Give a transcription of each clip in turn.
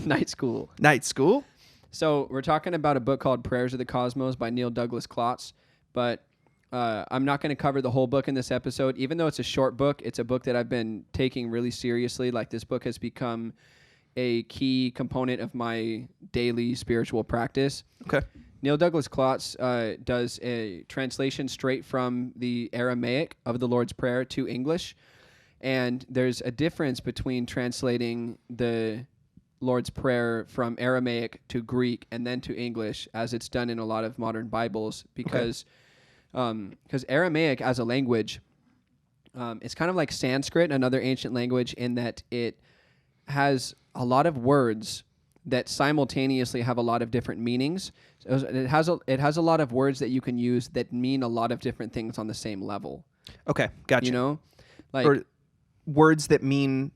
Night school. Night school? So we're talking about a book called Prayers of the Cosmos by Neil Douglas-Klotz, but I'm not going to cover the whole book in this episode. Even though it's a short book, it's a book that I've been taking really seriously. Like, this book has become a key component of my daily spiritual practice. Okay. Neil Douglas-Klotz does a translation straight from the Aramaic of the Lord's Prayer to English. And there's a difference between translating the Lord's Prayer from Aramaic to Greek and then to English, as it's done in a lot of modern Bibles, because Aramaic as a language, it's kind of like Sanskrit, another ancient language, in that it has a lot of words that simultaneously have a lot of different meanings. So it has a lot of words that you can use that mean a lot of different things on the same level. Okay, gotcha. You know? Like, or words that mean,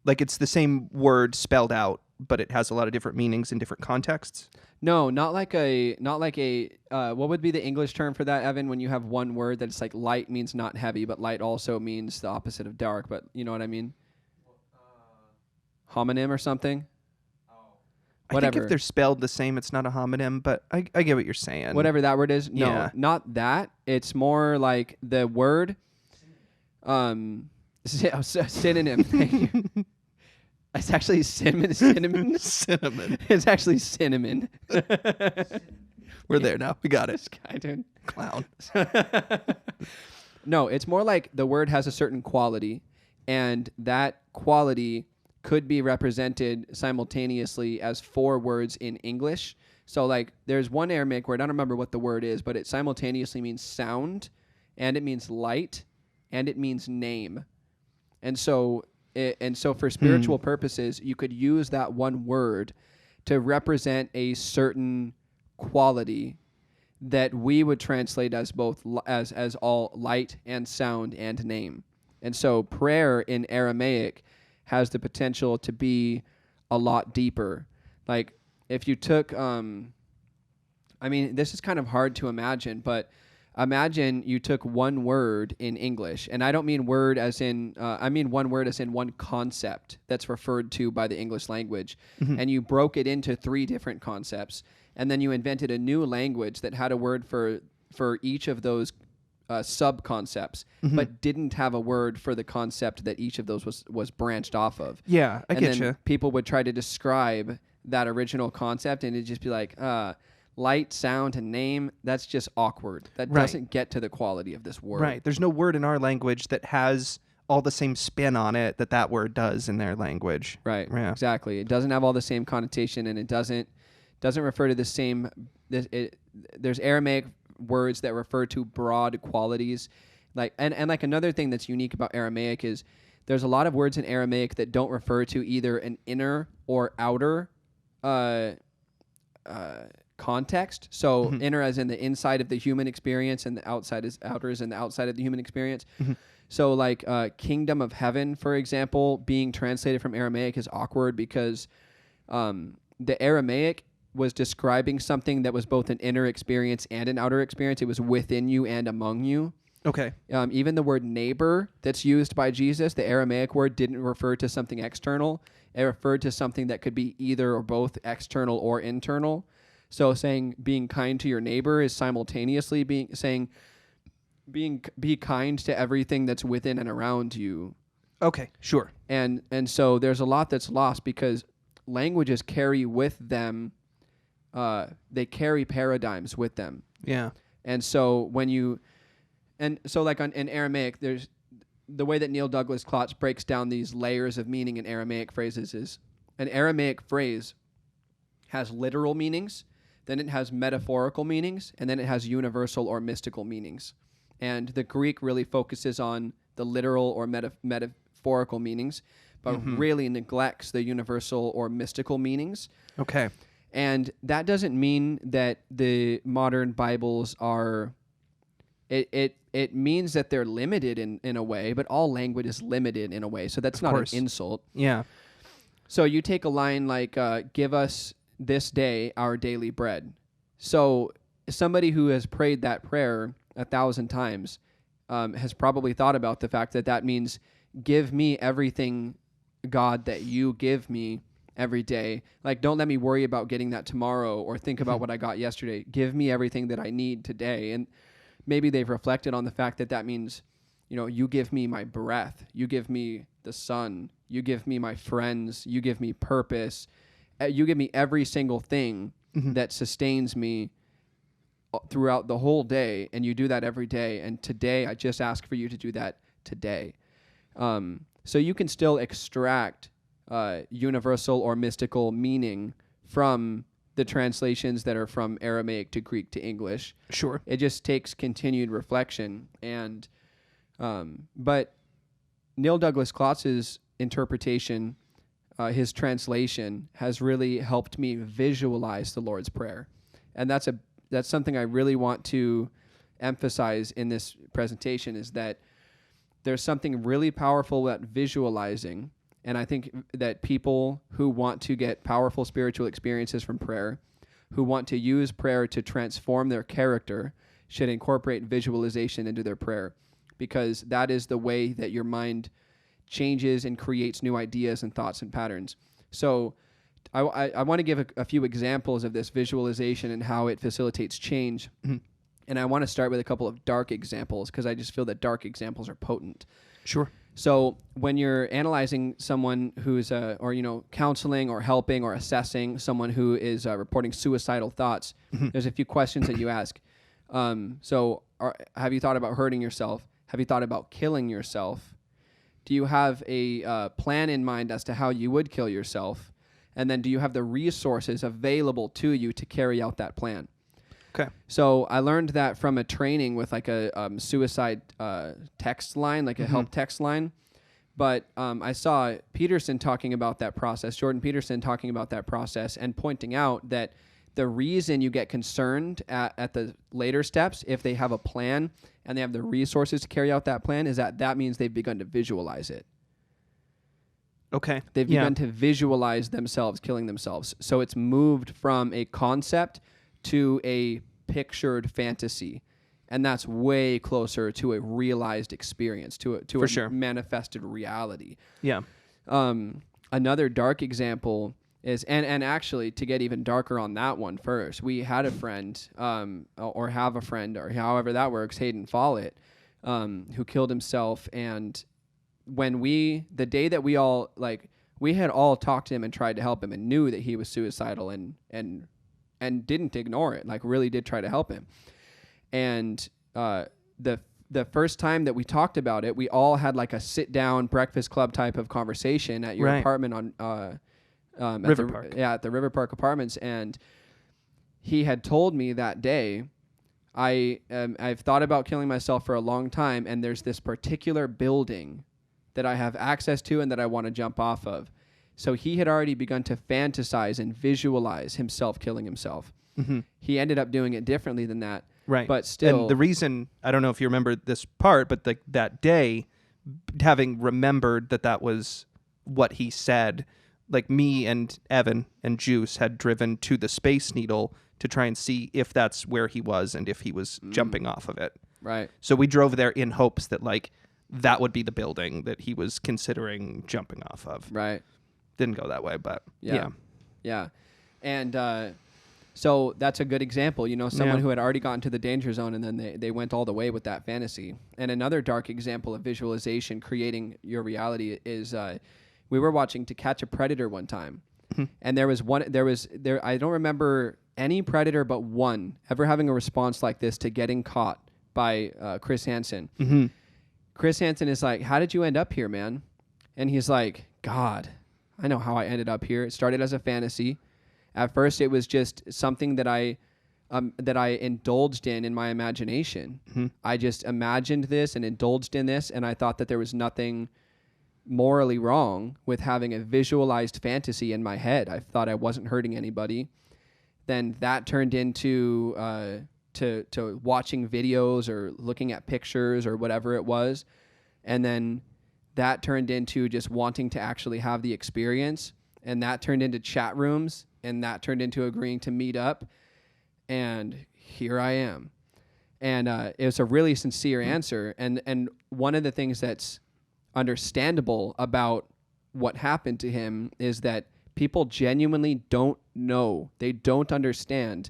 like, it's the same word spelled out, but it has a lot of different meanings in different contexts? No, not like a what would be the English term for that, Evan, when you have one word that's like light means not heavy, but light also means the opposite of dark, but you know what I mean? Homonym or something? Whatever. I think if they're spelled the same, it's not a homonym, but I get what you're saying. Whatever that word is. No, Yeah. not that. It's more like the word, synonym. Thank you. It's actually cinnamon. Cinnamon. It's actually cinnamon. We're there now. We got it. This guy, dude. Clown. No, it's more like the word has a certain quality, and that quality could be represented simultaneously as 4 words in English. So, like, there's one Aramaic word, I don't remember what the word is, but it simultaneously means sound, and it means light, and it means name. And so for spiritual purposes, you could use that one word to represent a certain quality that we would translate as both as all light and sound and name. And so prayer in Aramaic has the potential to be a lot deeper. Like, if you took, this is kind of hard to imagine, but imagine you took one word in English, and I don't mean word as in, I mean one word as in one concept that's referred to by the English language, and you broke it into 3 different concepts, and then you invented a new language that had a word for each of those sub-concepts, but didn't have a word for the concept that each of those was branched off of. Yeah, I get you. People would try to describe that original concept, and it'd just be like, light, sound, and name, that's just awkward. That doesn't get to the quality of this word. Right. There's no word in our language that has all the same spin on it that word does in their language. Right. Yeah. Exactly. It doesn't have all the same connotation, and it doesn't refer to the same. There's Aramaic words that refer to broad qualities, like and like another thing that's unique about Aramaic is there's a lot of words in Aramaic that don't refer to either an inner or outer context. So inner as in the inside of the human experience, and the outside is outer as in the outside of the human experience. So like kingdom of heaven, for example, being translated from Aramaic is awkward because the Aramaic was describing something that was both an inner experience and an outer experience. It was within you and among you. Okay. Even the word neighbor that's used by Jesus, the Aramaic word, didn't refer to something external. It referred to something that could be either or both external or internal. So saying being kind to your neighbor is simultaneously be kind to everything that's within and around you. Okay, sure. And so there's a lot that's lost because languages carry with them, they carry paradigms with them. Yeah. And so in Aramaic, there's the way that Neil Douglas-Klotz breaks down these layers of meaning in Aramaic phrases is an Aramaic phrase has literal meanings, then it has metaphorical meanings, and then it has universal or mystical meanings. And the Greek really focuses on the literal or metaphorical meanings, but really neglects the universal or mystical meanings. Okay. And that doesn't mean that the modern Bibles are... It means that they're limited in a way, but all language is limited in a way. So that's not an insult. Yeah. So you take a line like, give us this day our daily bread. So somebody who has prayed that prayer 1,000 times has probably thought about the fact that means give me everything, God, that you give me, every day. Like, don't let me worry about getting that tomorrow or think about what I got yesterday. Give me everything that I need today. And maybe they've reflected on the fact that that means, you know, you give me my breath, you give me the sun, you give me my friends, you give me purpose, you give me every single thing that sustains me throughout the whole day, and you do that every day. And today, I just ask for you to do that today. So you can still extract universal or mystical meaning from the translations that are from Aramaic to Greek to English. Sure. It just takes continued reflection. And but Neil Douglas-Klotz's interpretation, his translation, has really helped me visualize the Lord's Prayer. And that's something I really want to emphasize in this presentation, is that there's something really powerful about visualizing. And I think that people who want to get powerful spiritual experiences from prayer, who want to use prayer to transform their character, should incorporate visualization into their prayer, because that is the way that your mind changes and creates new ideas and thoughts and patterns. So I want to give a few examples of this visualization and how it facilitates change. And I want to start with a couple of dark examples, because I just feel that dark examples are potent. Sure. So when you're analyzing someone who's, counseling or helping or assessing someone who is reporting suicidal thoughts, there's a few questions that you ask. Have you thought about hurting yourself? Have you thought about killing yourself? Do you have a plan in mind as to how you would kill yourself? And then do you have the resources available to you to carry out that plan? Okay. So I learned that from a training with like a suicide text line, like a help text line. But I saw Peterson talking about that process, Jordan Peterson talking about that process, and pointing out that the reason you get concerned at the later steps, if they have a plan and they have the resources to carry out that plan, is that means they've begun to visualize it. Okay. They've begun to visualize themselves killing themselves. So it's moved from a concept to a pictured fantasy. And that's way closer to a realized experience, to a manifested reality. Yeah. Another dark example is, and actually, to get even darker on that one first, we had a friend, or have a friend, or however that works, Hayden Follett, who killed himself. And when the day that we had all talked to him and tried to help him and knew that he was suicidal and didn't ignore it, like really did try to help him. And the first time that we talked about it, we all had like a sit down Breakfast Club type of conversation at your apartment at the River Park Apartments. And he had told me that day, I've thought about killing myself for a long time, and there's this particular building that I have access to and that I want to jump off of. So he had already begun to fantasize and visualize himself killing himself. He ended up doing it differently than that. Right. But still. And the reason, I don't know if you remember this part, but that day, having remembered that was what he said, like me and Evan and Juice had driven to the Space Needle to try and see if that's where he was and if he was jumping off of it. Right. So we drove there in hopes that that would be the building that he was considering jumping off of. Right. Didn't go that way, but yeah. And so that's a good example, someone who had already gotten to the danger zone, and then they went all the way with that fantasy. And another dark example of visualization creating your reality is we were watching To Catch a Predator one time. And there I don't remember any predator but one ever having a response like this to getting caught by Chris Hansen. Chris Hansen is like, "How did you end up here, man?" And he's like, "God, I know how I ended up here. It started as a fantasy. At first, it was just something that I indulged in my imagination. I just imagined this and indulged in this, and I thought that there was nothing morally wrong with having a visualized fantasy in my head. I thought I wasn't hurting anybody. Then that turned into to watching videos or looking at pictures or whatever it was, and then that turned into just wanting to actually have the experience, and that turned into chat rooms, and that turned into agreeing to meet up, and here I am." And it was a really sincere answer, and one of the things that's understandable about what happened to him is that People genuinely don't know. They don't understand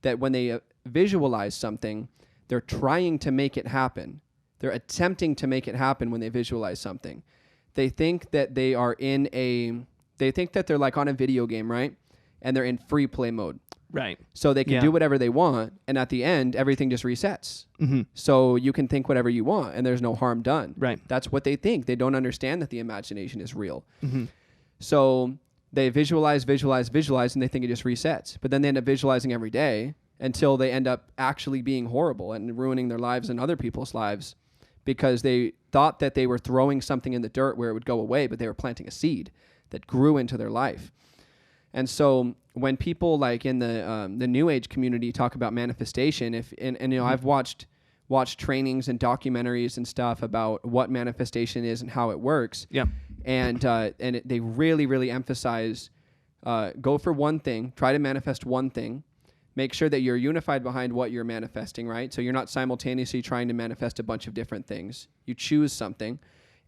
that when they visualize something, they're trying to make it happen. They're attempting to make it happen when they visualize something. They think that they think that they're like on a video game, right? And they're in free play mode. Right. So they can do whatever they want, and at the end, everything just resets. Mm-hmm. So you can think whatever you want, and there's no harm done. Right. That's what they think. They don't understand that the imagination is real. Mm-hmm. So they visualize, and they think it just resets. But then they end up visualizing every day until they end up actually being horrible and ruining their lives and other people's lives because they thought that they were throwing something in the dirt where it would go away, but they were planting a seed that grew into their life. And so when people like in the New Age community talk about manifestation, I've watched trainings and documentaries and stuff about what manifestation is and how it works. Yeah. And they really, really emphasize go for one thing, try to manifest one thing, make sure that you're unified behind what you're manifesting, right? So you're not simultaneously trying to manifest a bunch of different things. You choose something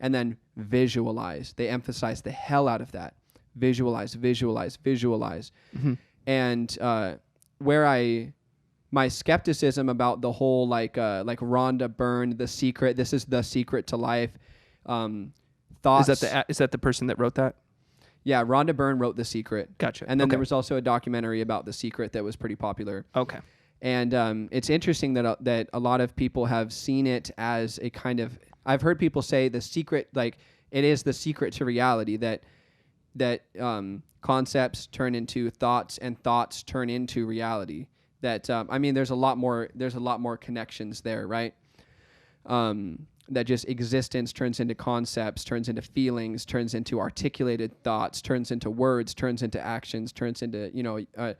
and then visualize. They emphasize the hell out of that. Visualize. Mm-hmm. And my skepticism about the whole like Rhonda Byrne, The Secret, this is the secret to life, thoughts. Is that the person that wrote that? Yeah, Rhonda Byrne wrote The Secret. Gotcha. And then there was also a documentary about The Secret that was pretty popular. Okay. And it's interesting that a lot of people have seen it as a kind of, I've heard people say The Secret, like it is the secret to reality, that concepts turn into thoughts and thoughts turn into reality. That there's a lot more connections there, right? That just existence turns into concepts, turns into feelings, turns into articulated thoughts, turns into words, turns into actions, turns into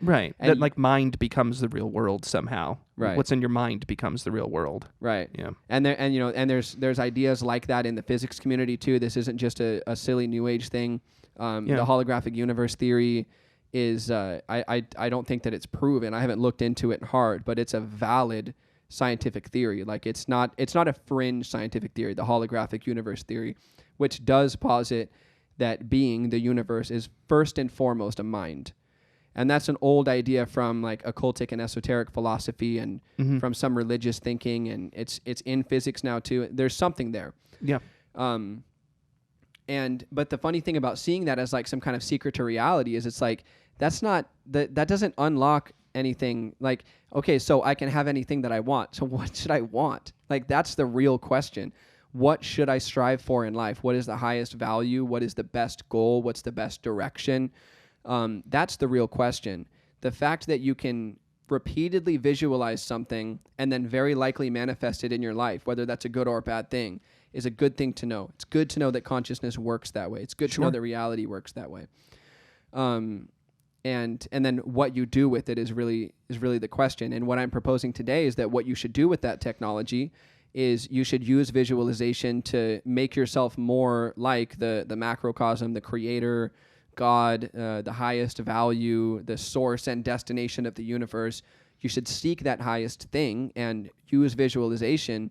right. That like mind becomes the real world somehow. Right. What's in your mind becomes the real world. Right. Yeah. And there's ideas like that in the physics community too. This isn't just a silly New Age thing. The holographic universe theory is I don't think that it's proven. I haven't looked into it hard, but it's a valid scientific theory. Like it's not a fringe scientific theory, the holographic universe theory, which does posit that being, the universe, is first and foremost a mind. And that's an old idea from like occultic and esoteric philosophy and from some religious thinking, and it's in physics now too. There's something there. Yeah. But the funny thing about seeing that as like some kind of secret to reality is it's like that doesn't unlock anything. Like, okay, so I can have anything that I want. So what should I want? Like, that's the real question. What should I strive for in life? What is the highest value? What is the best goal? What's the best direction? That's the real question. The fact that you can repeatedly visualize something and then very likely manifest it in your life, whether that's a good or a bad thing, is a good thing to know. It's good to know that consciousness works that way. It's good to know that reality works that way. And then what you do with it is really the question. And what I'm proposing today is that what you should do with that technology is you should use visualization to make yourself more like the macrocosm, the creator, God, the highest value, the source and destination of the universe. You should seek that highest thing and use visualization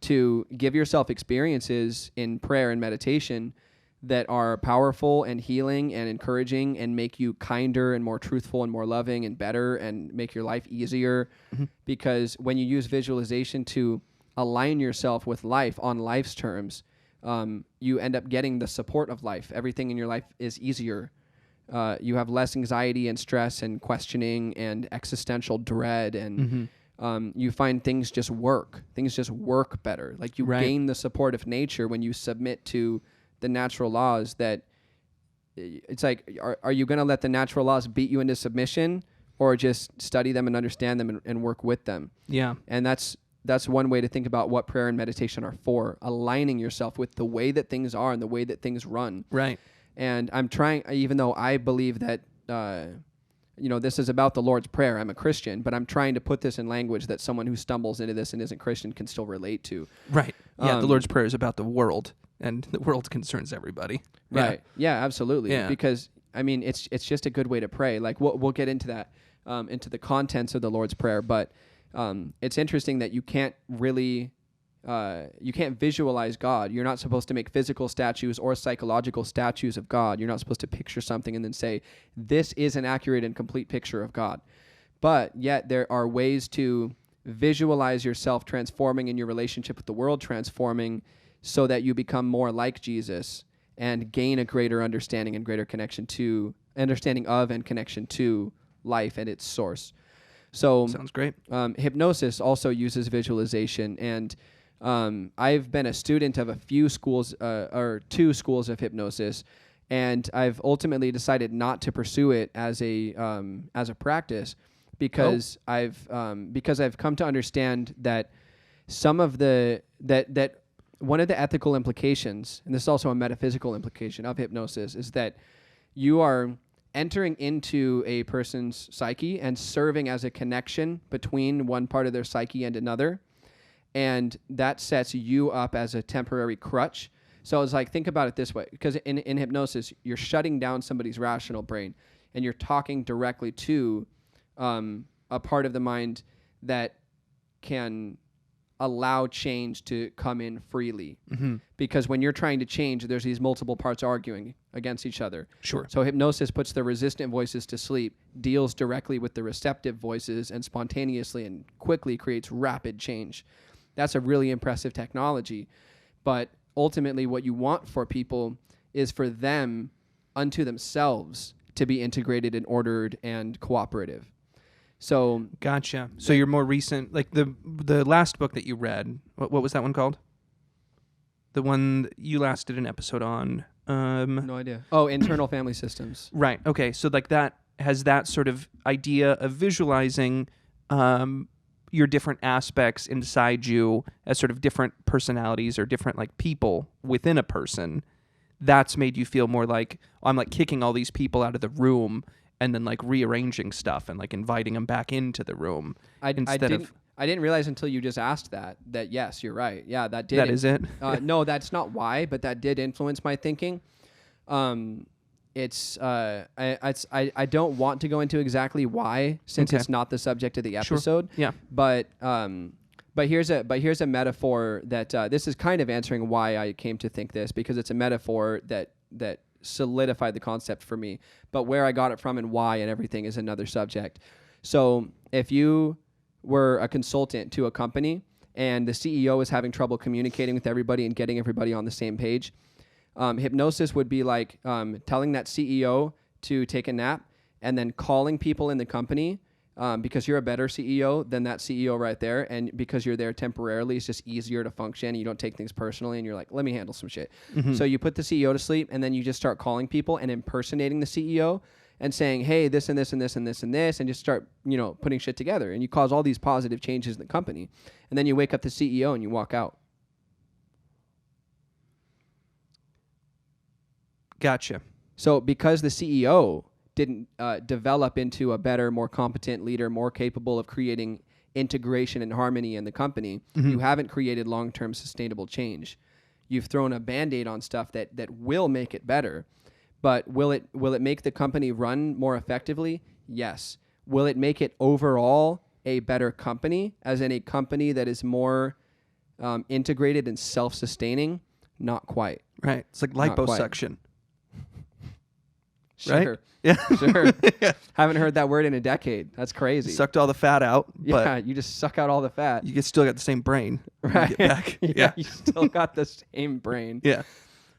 to give yourself experiences in prayer and meditation that are powerful and healing and encouraging and make you kinder and more truthful and more loving and better and make your life easier. Mm-hmm. Because when you use visualization to align yourself with life on life's terms, you end up getting the support of life. Everything in your life is easier. You have less anxiety and stress and questioning and existential dread, and you find things just work. Things just work better. Like you gain the support of nature when you submit to the natural laws. That it's like, are you going to let the natural laws beat you into submission, or just study them and understand them and work with them? Yeah. And that's one way to think about what prayer and meditation are for, aligning yourself with the way that things are and the way that things run. Right. And I'm trying, even though I believe that, this is about the Lord's Prayer, I'm a Christian, but I'm trying to put this in language that someone who stumbles into this and isn't Christian can still relate to. Right. Yeah, the Lord's Prayer is about the world, and the world concerns everybody. Right. Yeah, absolutely. Yeah. Because, it's just a good way to pray. Like, we'll get into that, into the contents of the Lord's Prayer, but it's interesting that you can't really you can't visualize God. You're not supposed to make physical statues or psychological statues of God. You're not supposed to picture something and then say, this is an accurate and complete picture of God. But yet there are ways to visualize yourself transforming in your relationship with the world, transforming so that you become more like Jesus and gain a greater understanding and greater understanding of and connection to life and its source. So Sounds great. Hypnosis also uses visualization, and I've been a student of a few schools or 2 schools of hypnosis, and I've ultimately decided not to pursue it as a practice because I've come to understand that some of that one of the ethical implications, and this is also a metaphysical implication of hypnosis, is that you are entering into a person's psyche and serving as a connection between one part of their psyche and another. And that sets you up as a temporary crutch. So it's like, think about it this way, because in hypnosis, you're shutting down somebody's rational brain and you're talking directly to a part of the mind that can allow change to come in freely. Mm-hmm. Because when you're trying to change, there's these multiple parts arguing against each other. Sure. So hypnosis puts the resistant voices to sleep, deals directly with the receptive voices, and spontaneously and quickly creates rapid change. That's a really impressive technology. But ultimately what you want for people is for them unto themselves to be integrated and ordered and cooperative. So Gotcha. So your more recent, like the last book that you read, what was that one called? The one that you last did an episode on. no idea. Oh, internal family systems. Right. Okay. So like that has that sort of idea of visualizing your different aspects inside you as sort of different personalities or different like people within a person. That's made you feel more like, I'm like kicking all these people out of the room and then like rearranging stuff and like inviting them back into the room. I didn't realize until you just asked that yes, you're right. Yeah, that did. That is it? No, that's not why, but that did influence my thinking. I don't want to go into exactly why, since it's not the subject of the episode. Sure. Yeah. But here's a metaphor that this is kind of answering why I came to think this, because it's a metaphor that solidified the concept for me. But where I got it from and why and everything is another subject. So if you were a consultant to a company and the CEO is having trouble communicating with everybody and getting everybody on the same page, hypnosis would be like telling that CEO to take a nap and then calling people in the company because you're a better CEO than that CEO right there, and because you're there temporarily, it's just easier to function and you don't take things personally and you're like, let me handle some shit. Mm-hmm. So you put the CEO to sleep and then you just start calling people and impersonating the CEO and saying, hey, this and this and this and this and this, and just start, putting shit together, and you cause all these positive changes in the company. And then you wake up the CEO and you walk out. Gotcha. So because the CEO didn't develop into a better, more competent leader, more capable of creating integration and harmony in the company, mm-hmm. you haven't created long-term sustainable change. You've thrown a Band-Aid on stuff that will make it better, but will it make the company run more effectively? Yes. Will it make it overall a better company, as in a company that is more integrated and self-sustaining? Not quite. Right. It's like liposuction. Sure. Right? Yeah. Sure. Yeah. Haven't heard that word in a decade. That's crazy. Sucked all the fat out. Yeah, you just suck out all the fat. You still got the same brain. Right. You get back. Yeah, you still got the same brain. Yeah.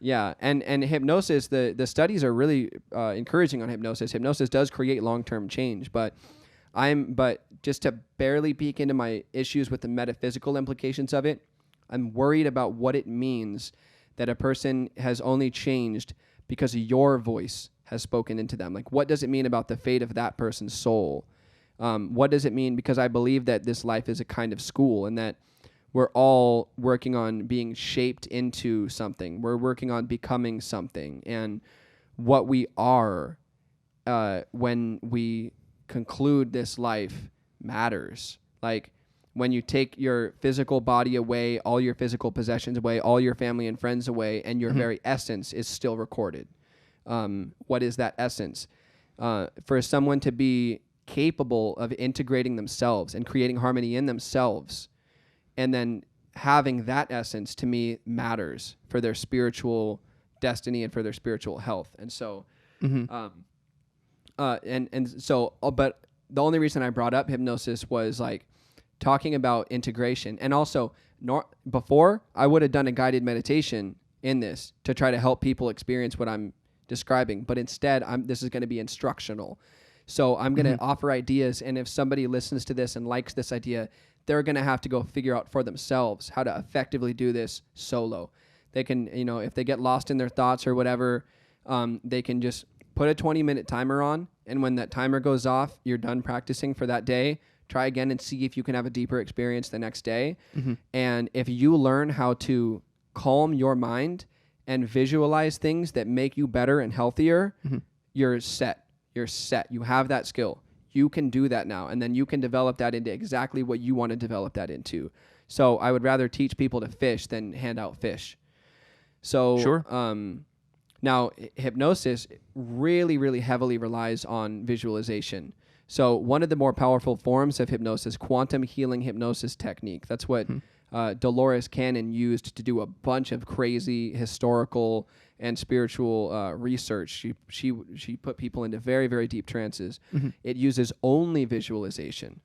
Yeah, and hypnosis, the studies are really encouraging on hypnosis. Hypnosis does create long-term change, but just to barely peek into my issues with the metaphysical implications of it, I'm worried about what it means that a person has only changed because your voice has spoken into them. Like, what does it mean about the fate of that person's soul? What does it mean? Because I believe that this life is a kind of school, and that we're all working on being shaped into something. We're working on becoming something. And what we are when we conclude this life matters. Like, when you take your physical body away, all your physical possessions away, all your family and friends away, and your mm-hmm. very essence is still recorded. What is that essence? For someone to be capable of integrating themselves and creating harmony in themselves, and then having that essence to me matters for their spiritual destiny and for their spiritual health. And so, but the only reason I brought up hypnosis was like talking about integration. And also before I would have done a guided meditation in this to try to help people experience what I'm describing. But instead this is going to be instructional. So I'm going to offer ideas. And if somebody listens to this and likes this idea, they're going to have to go figure out for themselves how to effectively do this solo. They can, if they get lost in their thoughts or whatever, they can just put a 20-minute timer on. And when that timer goes off, you're done practicing for that day. Try again and see if you can have a deeper experience the next day. And if you learn how to calm your mind and visualize things that make you better and healthier, you're set. You're set. You have that skill. You can do that now. And then you can develop that into exactly what you want to develop that into. So I would rather teach people to fish than hand out fish. So sure. Now hypnosis really, really heavily relies on visualization. So one of the more powerful forms of hypnosis, quantum healing hypnosis technique. That's what Dolores Cannon used to do a bunch of crazy historical and spiritual research. She put people into very, very deep trances. It uses only visualization.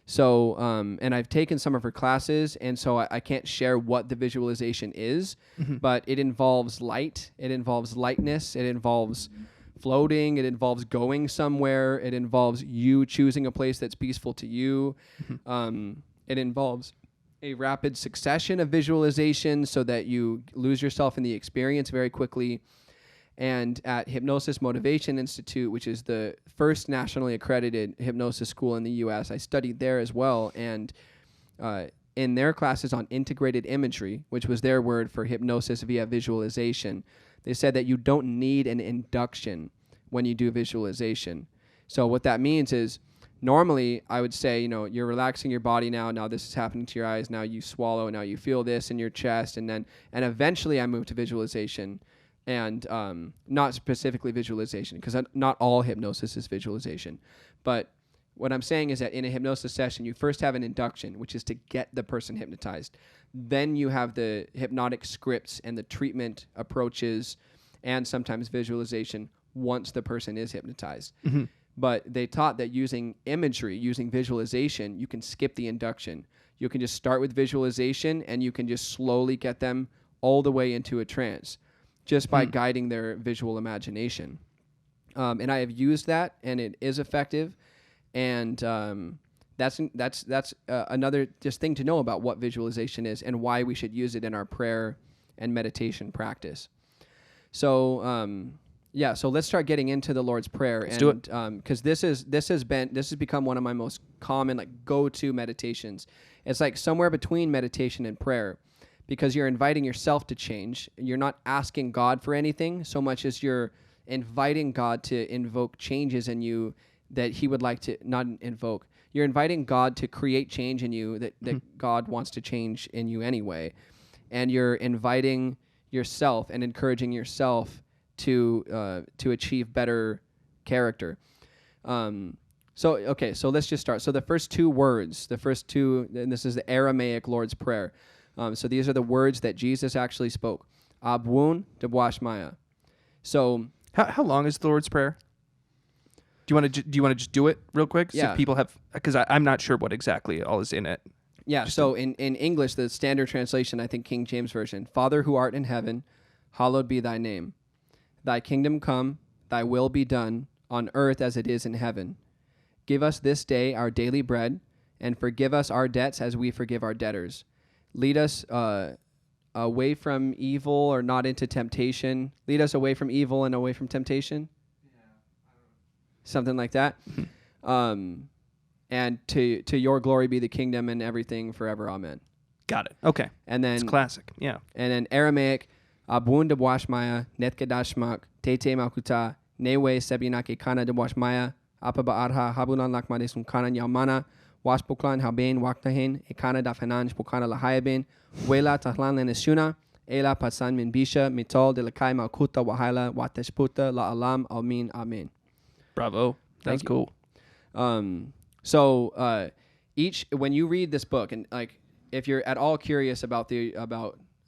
So, and I've taken some of her classes, and so I can't share what the visualization is, but it involves light, it involves lightness, it involves floating, it involves going somewhere, it involves you choosing a place that's peaceful to you. It involves a rapid succession of visualization so that you lose yourself in the experience very quickly. And at Hypnosis Motivation Institute, which is the first nationally accredited hypnosis school in the U.S., I studied there as well. And in their classes on integrated imagery, which was their word for hypnosis via visualization, they said that you don't need an induction when you do visualization. So what that means is normally I would say, you're relaxing your body now. Now this is happening to your eyes. Now you swallow. Now you feel this in your chest. And eventually I move to visualization. And not specifically visualization, because not all hypnosis is visualization. But what I'm saying is that in a hypnosis session, you first have an induction, which is to get the person hypnotized. Then you have the hypnotic scripts and the treatment approaches and sometimes visualization once the person is hypnotized. But they taught that using imagery, using visualization, you can skip the induction. You can just start with visualization and you can just slowly get them all the way into a trance, just by guiding their visual imagination. And I have used that, and it is effective. And that's another just thing to know about what visualization is and why we should use it in our prayer and meditation practice. So so let's start getting into the Lord's Prayer. Let's do it. Because this has become one of my most common go-to meditations. It's like somewhere between meditation and prayer, because you're inviting yourself to change. You're not asking God for anything so much as you're inviting God to invoke changes in you that he would like to not invoke. You're inviting God to create change in you that God wants to change in you anyway. And you're inviting yourself and encouraging yourself to achieve better character. So let's just start. So the first two words, and this is the Aramaic Lord's Prayer. So these are the words that Jesus actually spoke. Abun debwashmaya. So how long is the Lord's Prayer? Do you want to just do it real quick? Yeah. So people have, because I'm not sure what exactly all is in it. Yeah. So in English, the standard translation, I think King James Version, Father who art in heaven, hallowed be thy name. Thy kingdom come, thy will be done on earth as it is in heaven. Give us this day our daily bread, and forgive us our debts as we forgive our debtors. Lead us away from evil or not into temptation. Lead us away from evil and away from temptation. Something like that. And to your glory be the kingdom and everything forever. Amen. Got it. Okay. And then it's classic. Yeah. And then Aramaic, Abun de Boashmaya, Netkadashmak, Tete Makuta, Newe Sebinake Kana de Boashmaya, Apaba Arha, Habunan Lakmadesum Kana Yamana, Waspoklan Habain Waktahin, Ekana Dafanan Spokana Lahayaben, Wela Tahlan Lenesuna, Ela Pasan Min Bisha, Mitol de Lakai Makuta Wahala, Wateshputa, La Alam, Amin, Amen. Bravo. That's cool. So when you read this book, and if you're at all curious about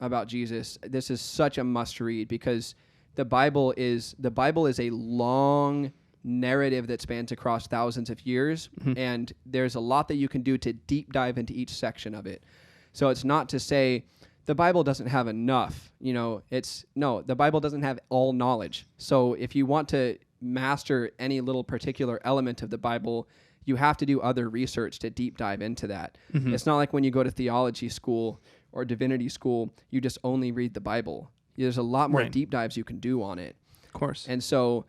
about Jesus, this is such a must read, because the Bible is a long narrative that spans across thousands of years, and there's a lot that you can do to deep dive into each section of it. So it's not to say the Bible doesn't have enough, the Bible doesn't have all knowledge. So if you want to master any little particular element of the Bible, you have to do other research to deep dive into that. It's not like when you go to theology school or divinity school, you just only read the Bible. There's a lot more deep dives you can do on it. Of course. And so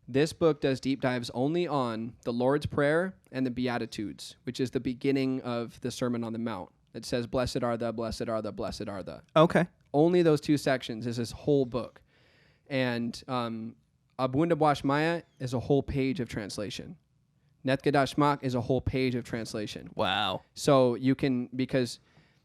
this book does deep dives only on the Lord's Prayer and the Beatitudes, which is the beginning of the Sermon on the Mount. It says, blessed are the, blessed are the, blessed are the. Okay. Only those two sections is this whole book. And Abunda Bwashmaya is a whole page of translation. Netkadashmak is a whole page of translation. Wow. So you can, because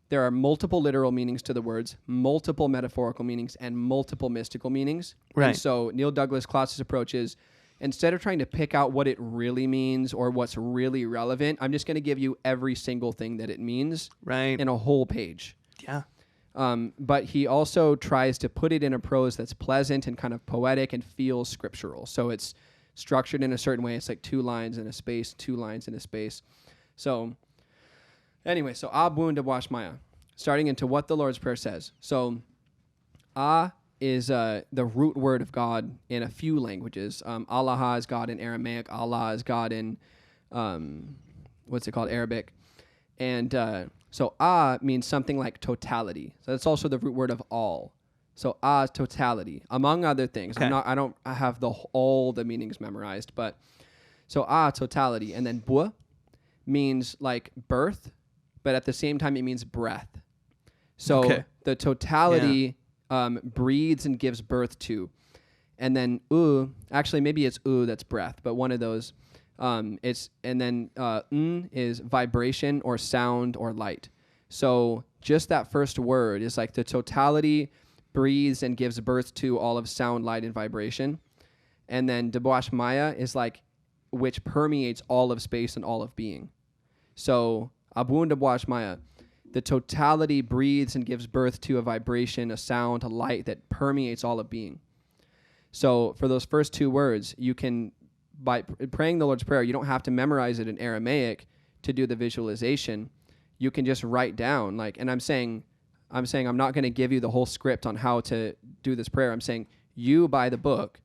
there are multiple literal meanings to the words, multiple metaphorical meanings, and multiple mystical meanings. Right. And so Neil Douglas-Klotz's approach is, instead of trying to pick out what it really means or what's really relevant, I'm just going to give you every single thing that it means in a whole page. Yeah. But he also tries to put it in a prose that's pleasant and kind of poetic and feels scriptural. So it's structured in a certain way. It's like 2 lines in a space, 2 lines in a space. So anyway, so Abun de Washmaya, starting into what the Lord's Prayer says. So is the root word of God in a few languages. Allah is God in Aramaic. Allah is God in, Arabic. And so means something like totality. So that's also the root word of all. So is totality, among other things. Okay. I don't have all the meanings memorized, but so totality. And then bu means like birth, but at the same time it means breath. So the totality breathes and gives birth to. And then actually maybe it's that's breath, but one of those. Is vibration or sound or light. So just that first word is like the totality breathes and gives birth to all of sound, light, and vibration. And then Deboash Maya is like which permeates all of space and all of being. So Abun Deboash Maya, the totality breathes and gives birth to a vibration, a sound, a light that permeates all of being. So for those first 2 words, you can, by praying the Lord's Prayer, you don't have to memorize it in Aramaic to do the visualization. You can just write down, and I'm saying I'm not going to give you the whole script on how to do this prayer. I'm saying you buy the book,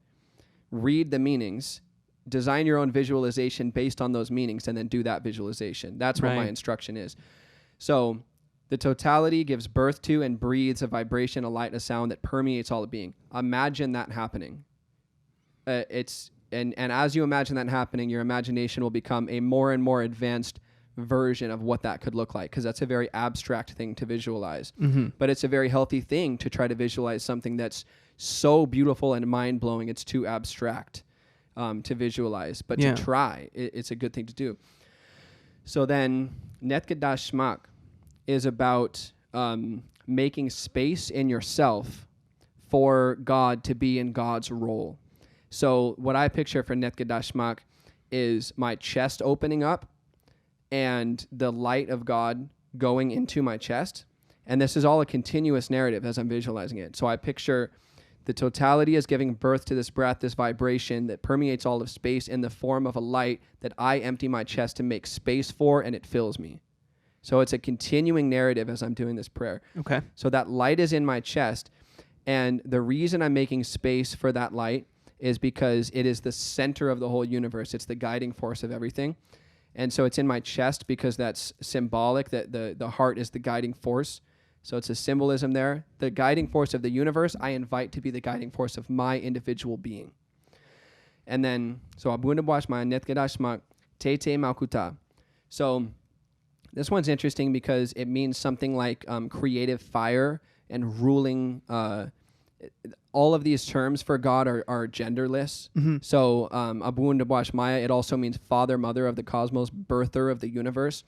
read the meanings, design your own visualization based on those meanings, and then do that visualization. That's what my instruction is. So the totality gives birth to and breathes a vibration, a light, a sound that permeates all of being. Imagine that happening. And as you imagine that happening, your imagination will become a more and more advanced version of what that could look like, because that's a very abstract thing to visualize. But it's a very healthy thing to try to visualize something that's so beautiful and mind-blowing it's too abstract to visualize. But to try, it's a good thing to do. So then Netkadash Shmak is about making space in yourself for God to be in God's role. So what I picture for Netkadash Shmak is my chest opening up and the light of God going into my chest. And this is all a continuous narrative as I'm visualizing it. So I picture the totality as giving birth to this breath, this vibration that permeates all of space in the form of a light that I empty my chest to make space for, and it fills me. So it's a continuing narrative as I'm doing this prayer. Okay. So that light is in my chest, and the reason I'm making space for that light is because it is the center of the whole universe. It's the guiding force of everything. And so it's in my chest because that's symbolic, that the heart is the guiding force. So it's a symbolism there. The guiding force of the universe, I invite to be the guiding force of my individual being. And then, so Abunda Bwashma, Netgadashmak, Tete Malkuta. So this one's interesting because it means something like creative fire and ruling. All of these terms for God are genderless. So Abun Dabash Maya, it also means father, mother of the cosmos, birther of the universe.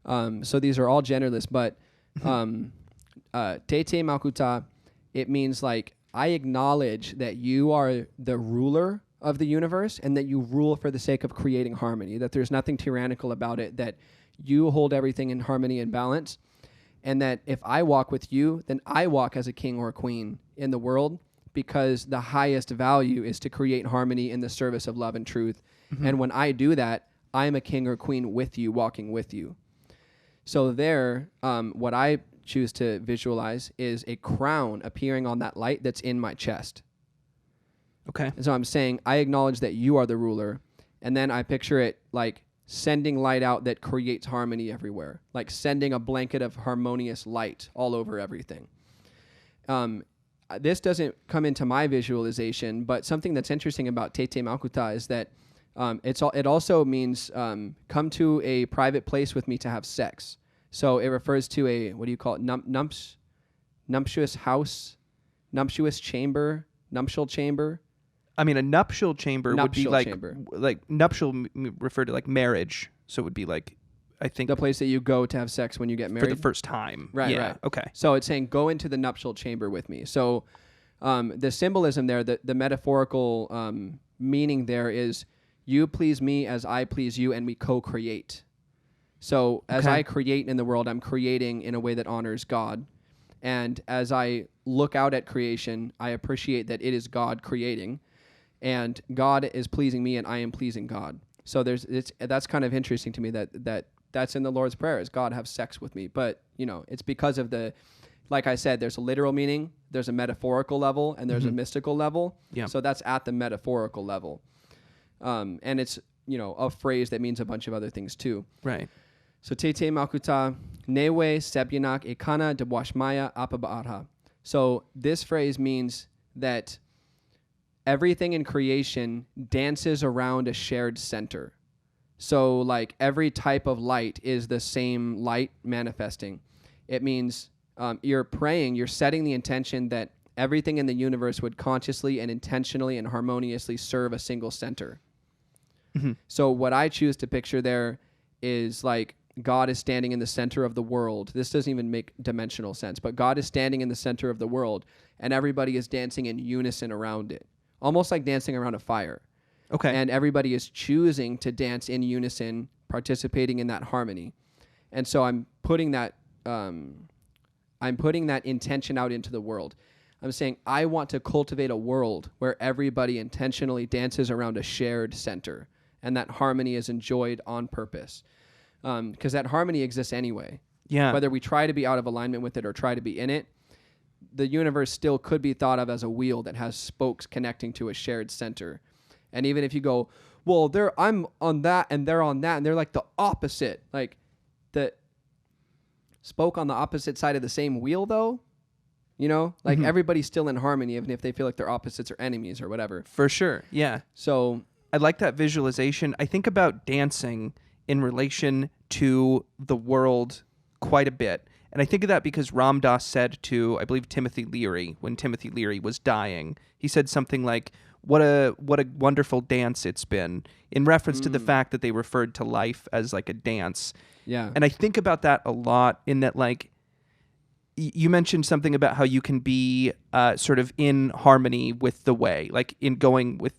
So these are all genderless, but Tete Makuta, it means like I acknowledge that you are the ruler of the universe and that you rule for the sake of creating harmony, that there's nothing tyrannical about it, that you hold everything in harmony and balance. And that if I walk with you, then I walk as a king or a queen in the world, because the highest value is to create harmony in the service of love and truth. And when I do that, I'm a king or queen with you, walking with you. So there, what I choose to visualize is a crown appearing on that light that's in my chest. Okay. And so I'm saying, I acknowledge that you are the ruler. And then I picture it like sending light out that creates harmony everywhere, like sending a blanket of harmonious light all over everything. This doesn't come into my visualization, but something that's interesting about Tete Makuta is that it also means come to a private place with me to have sex. So it refers to a, what do you call it, numptuous house, numptuous chamber, nuptial chamber. I mean, a nuptial chamber would be like chamber. like nuptial referred to like marriage. So it would be like, I think, The place that you go to have sex when you get married. for the first time. Right, Yeah. right. Okay. So it's saying go into the nuptial chamber with me. So the symbolism there, the metaphorical meaning there is you please me as I please you, and we co-create. So as I create in the world, I'm creating in a way that honors God. And as I look out at creation, I appreciate that it is God creating. And God is pleasing me and I am pleasing God. So that's kind of interesting to me that's in the Lord's Prayer, is God have sex with me. But, it's because of like I said, there's a literal meaning, there's a metaphorical level, and there's a mystical level. Yeah. So that's at the metaphorical level. And it's, a phrase that means a bunch of other things too. Right. So Tete Makuta, Newe Sebyanak Ekana Debwashmaya Apabaarha. So this phrase means that everything in creation dances around a shared center. So like every type of light is the same light manifesting. It means you're praying, you're setting the intention that everything in the universe would consciously and intentionally and harmoniously serve a single center. Mm-hmm. So what I choose to picture there is like God is standing in the center of the world. This doesn't even make dimensional sense, but God is standing in the center of the world, and everybody is dancing in unison around it, almost like dancing around a fire. Okay. And everybody is choosing to dance in unison, participating in that harmony. And so I'm putting that intention out into the world. I'm saying I want to cultivate a world where everybody intentionally dances around a shared center, and that harmony is enjoyed on purpose. Because that harmony exists anyway. Yeah. Whether we try to be out of alignment with it or try to be in it, the universe still could be thought of as a wheel that has spokes connecting to a shared center. And even if you go, well, I'm on that and they're on that, and they're like the opposite, like the spoke on the opposite side of the same wheel, though, like everybody's still in harmony, even if they feel like they're opposites or enemies or whatever. For sure. Yeah. So I like that visualization. I think about dancing in relation to the world quite a bit. And I think of that because Ram Dass said to, I believe, Timothy Leary, when Timothy Leary was dying, he said something like, what a wonderful dance it's been, in reference to the fact that they referred to life as like a dance. yeah. And I think about that a lot, in that, like, you mentioned something about how you can be sort of in harmony with the way, like in going with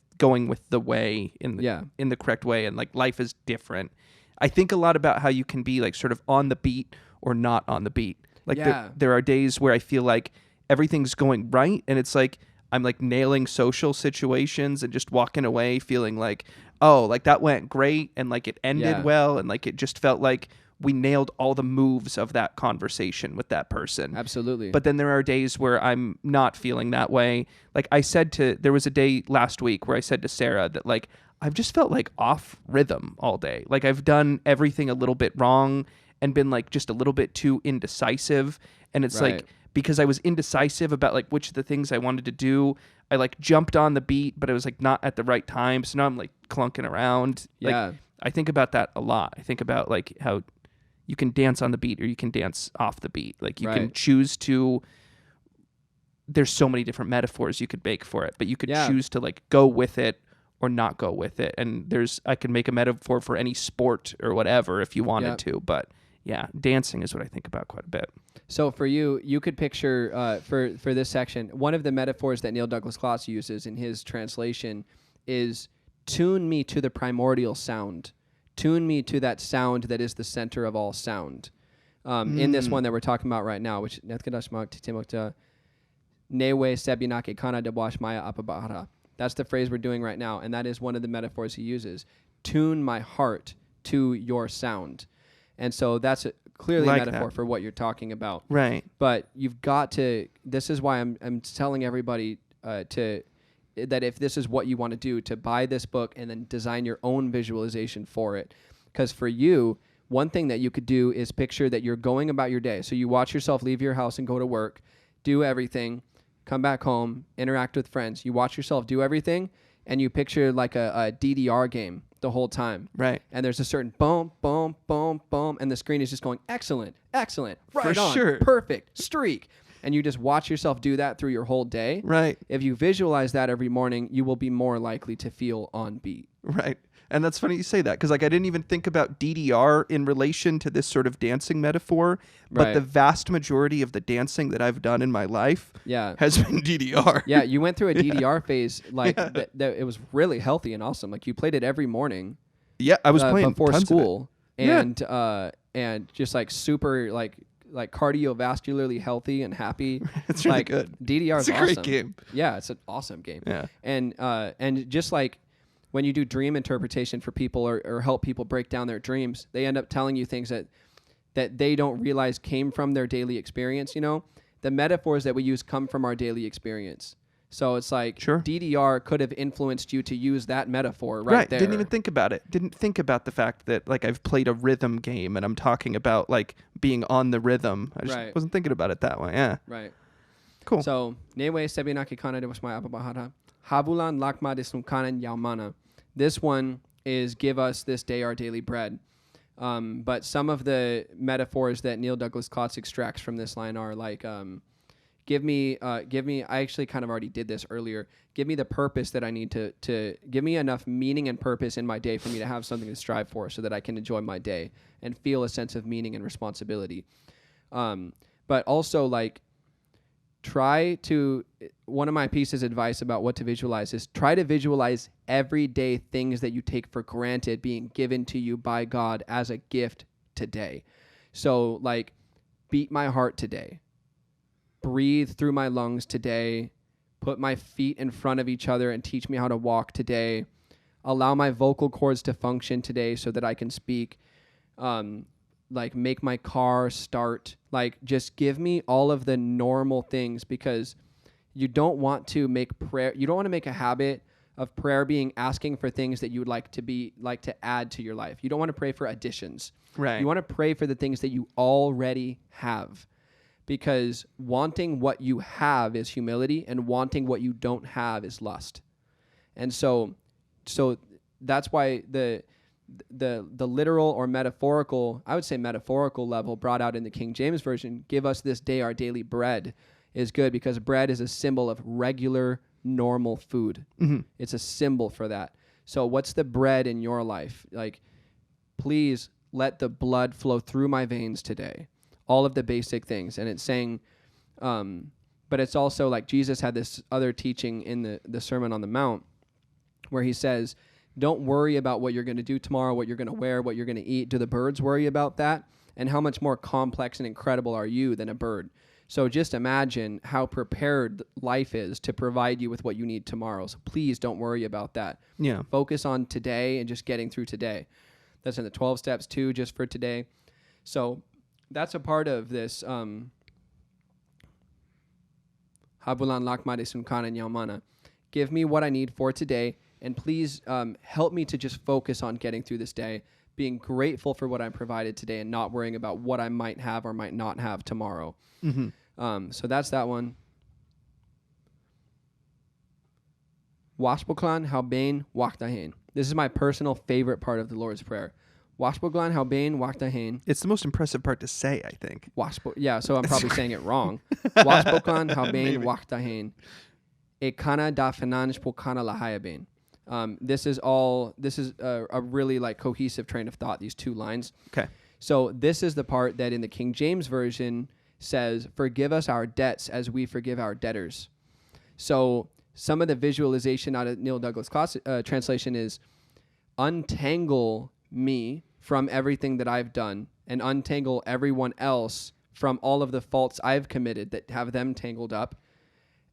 the way in the correct way, and like life is different. I think a lot about how you can be like sort of on the beat or not on the beat. Like there are days where I feel like everything's going right, and it's like I'm like nailing social situations and just walking away feeling like, oh, like that went great, and like it ended well, and like it just felt like we nailed all the moves of that conversation with that person. Absolutely. But then there are days where I'm not feeling that way. Like there was a day last week where I said to Sarah that like, I've just felt like off rhythm all day. Like I've done everything a little bit wrong and been like just a little bit too indecisive. And it's like, because I was indecisive about like which of the things I wanted to do, I like jumped on the beat, but I was like not at the right time. So now I'm like clunking around. Yeah. Like, I think about that a lot. I think about like how you can dance on the beat or you can dance off the beat. Like you can choose to, there's so many different metaphors you could make for it, but you could choose to like go with it or not go with it. And I can make a metaphor for any sport or whatever if you wanted to, but yeah, dancing is what I think about quite a bit. So for you could picture for this section, one of the metaphors that Neil Douglas-Klotz uses in his translation is tune me to the primordial sound. Tune me to that sound that is the center of all sound. in this one that we're talking about right now, which that's the phrase we're doing right now, and that is one of the metaphors he uses. Tune my heart to your sound. And so that's clearly a metaphor for what you're talking about. Right. But you've got to, this is why I'm telling everybody that if this is what you want to do, to buy this book and then design your own visualization for it. Because for you, one thing that you could do is picture that you're going about your day. So you watch yourself leave your house and go to work, do everything, come back home, interact with friends. You watch yourself do everything, and you picture like a DDR game the whole time. Right. And there's a certain boom, boom, boom, boom, and the screen is just going, excellent, excellent, right For on, sure. perfect, streak. And you just watch yourself do that through your whole day. Right. If you visualize that every morning, you will be more likely to feel on beat. Right. And that's funny you say that, because like I didn't even think about DDR in relation to this sort of dancing metaphor, but Right. the vast majority of the dancing that I've done in my life Yeah. has been DDR. Yeah, you went through a DDR phase, like that it was really healthy and awesome. Like you played it every morning. Yeah, I was playing before tons school, of it. and just like super like cardiovascularly healthy and happy. It's really like, good. DDR is It's a awesome. great game. Yeah, it's an awesome game. Yeah. And just like when you do dream interpretation for people or help people break down their dreams, they end up telling you things that they don't realize came from their daily experience. You know, the metaphors that we use come from our daily experience. So it's like Sure. DDR could have influenced you to use that metaphor right there. Didn't even think about it. Didn't think about the fact that like I've played a rhythm game and I'm talking about like being on the rhythm. I just Right. wasn't thinking about it that way. Yeah. Right. Cool. So, Newe Sebinaki Kana de Wasmaya Ababahara. Habulan Lakma de Sumkanan Yaumana. This one is give us this day our daily bread. But some of the metaphors that Neil Douglas-Klotz extracts from this line are like, give me, I actually kind of already did this earlier. Give me the purpose that I need to give me enough meaning and purpose in my day for me to have something to strive for so that I can enjoy my day and feel a sense of meaning and responsibility. But also like, one of my pieces of advice about what to visualize is try to visualize everyday things that you take for granted being given to you by God as a gift today. So like, beat my heart today, breathe through my lungs today, put my feet in front of each other and teach me how to walk today, allow my vocal cords to function today so that I can speak, like make my car start, like just give me all of the normal things, because you don't want to make a habit of prayer being asking for things that you would like to add to your life. You don't want to pray for additions. Right. You want to pray for the things that you already have, because wanting what you have is humility and wanting what you don't have is lust. And so that's why the literal or metaphorical, I would say metaphorical level brought out in the King James Version, give us this day our daily bread, is good, because bread is a symbol of regular, normal food. Mm-hmm. It's a symbol for that. So what's the bread in your life? Like, please let the blood flow through my veins today. All of the basic things. And it's saying, but it's also like Jesus had this other teaching in the Sermon on the Mount where he says, don't worry about what you're going to do tomorrow, what you're going to wear, what you're going to eat. Do the birds worry about that? And how much more complex and incredible are you than a bird? So just imagine how prepared life is to provide you with what you need tomorrow. So please don't worry about that. Yeah. Focus on today and just getting through today. That's in the 12 steps too, just for today. So that's a part of this. Habulan lakmade sunkanan yaumana. Give me what I need for today. And please help me to just focus on getting through this day, being grateful for what I'm provided today and not worrying about what I might have or might not have tomorrow. Mm-hmm. So that's that one. Washboklan haubain wakdahain. This is my personal favorite part of the Lord's Prayer. Washboklan haubain wakdahain. It's the most impressive part to say, I think. Yeah, so I'm probably saying it wrong. Washboklan haubain wakdahain. Ekana da finanj pokana lahayabain. This is a really like cohesive train of thought, these two lines. Okay. So this is the part that in the King James Version says, forgive us our debts as we forgive our debtors. So some of the visualization out of Neil Douglas-Klotz translation is, untangle me from everything that I've done and untangle everyone else from all of the faults I've committed that have them tangled up,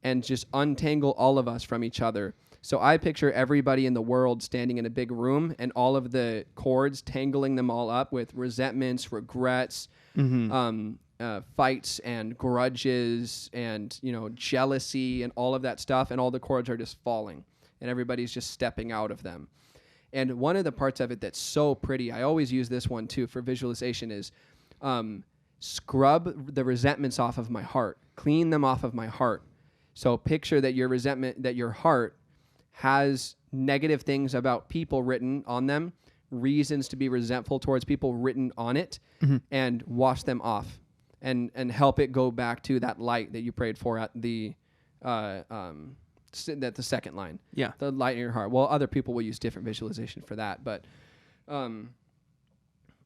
and just untangle all of us from each other. So I picture everybody in the world standing in a big room and all of the cords, tangling them all up with resentments, regrets, fights and grudges and, jealousy and all of that stuff. And all the cords are just falling and everybody's just stepping out of them. And one of the parts of it that's so pretty, I always use this one too for visualization, is scrub the resentments off of my heart, clean them off of my heart. So picture that your heart has negative things about people written on them, reasons to be resentful towards people written on it, and wash them off and help it go back to that light that you prayed for at the second line. Yeah. The light in your heart. Well, other people will use different visualization for that, but and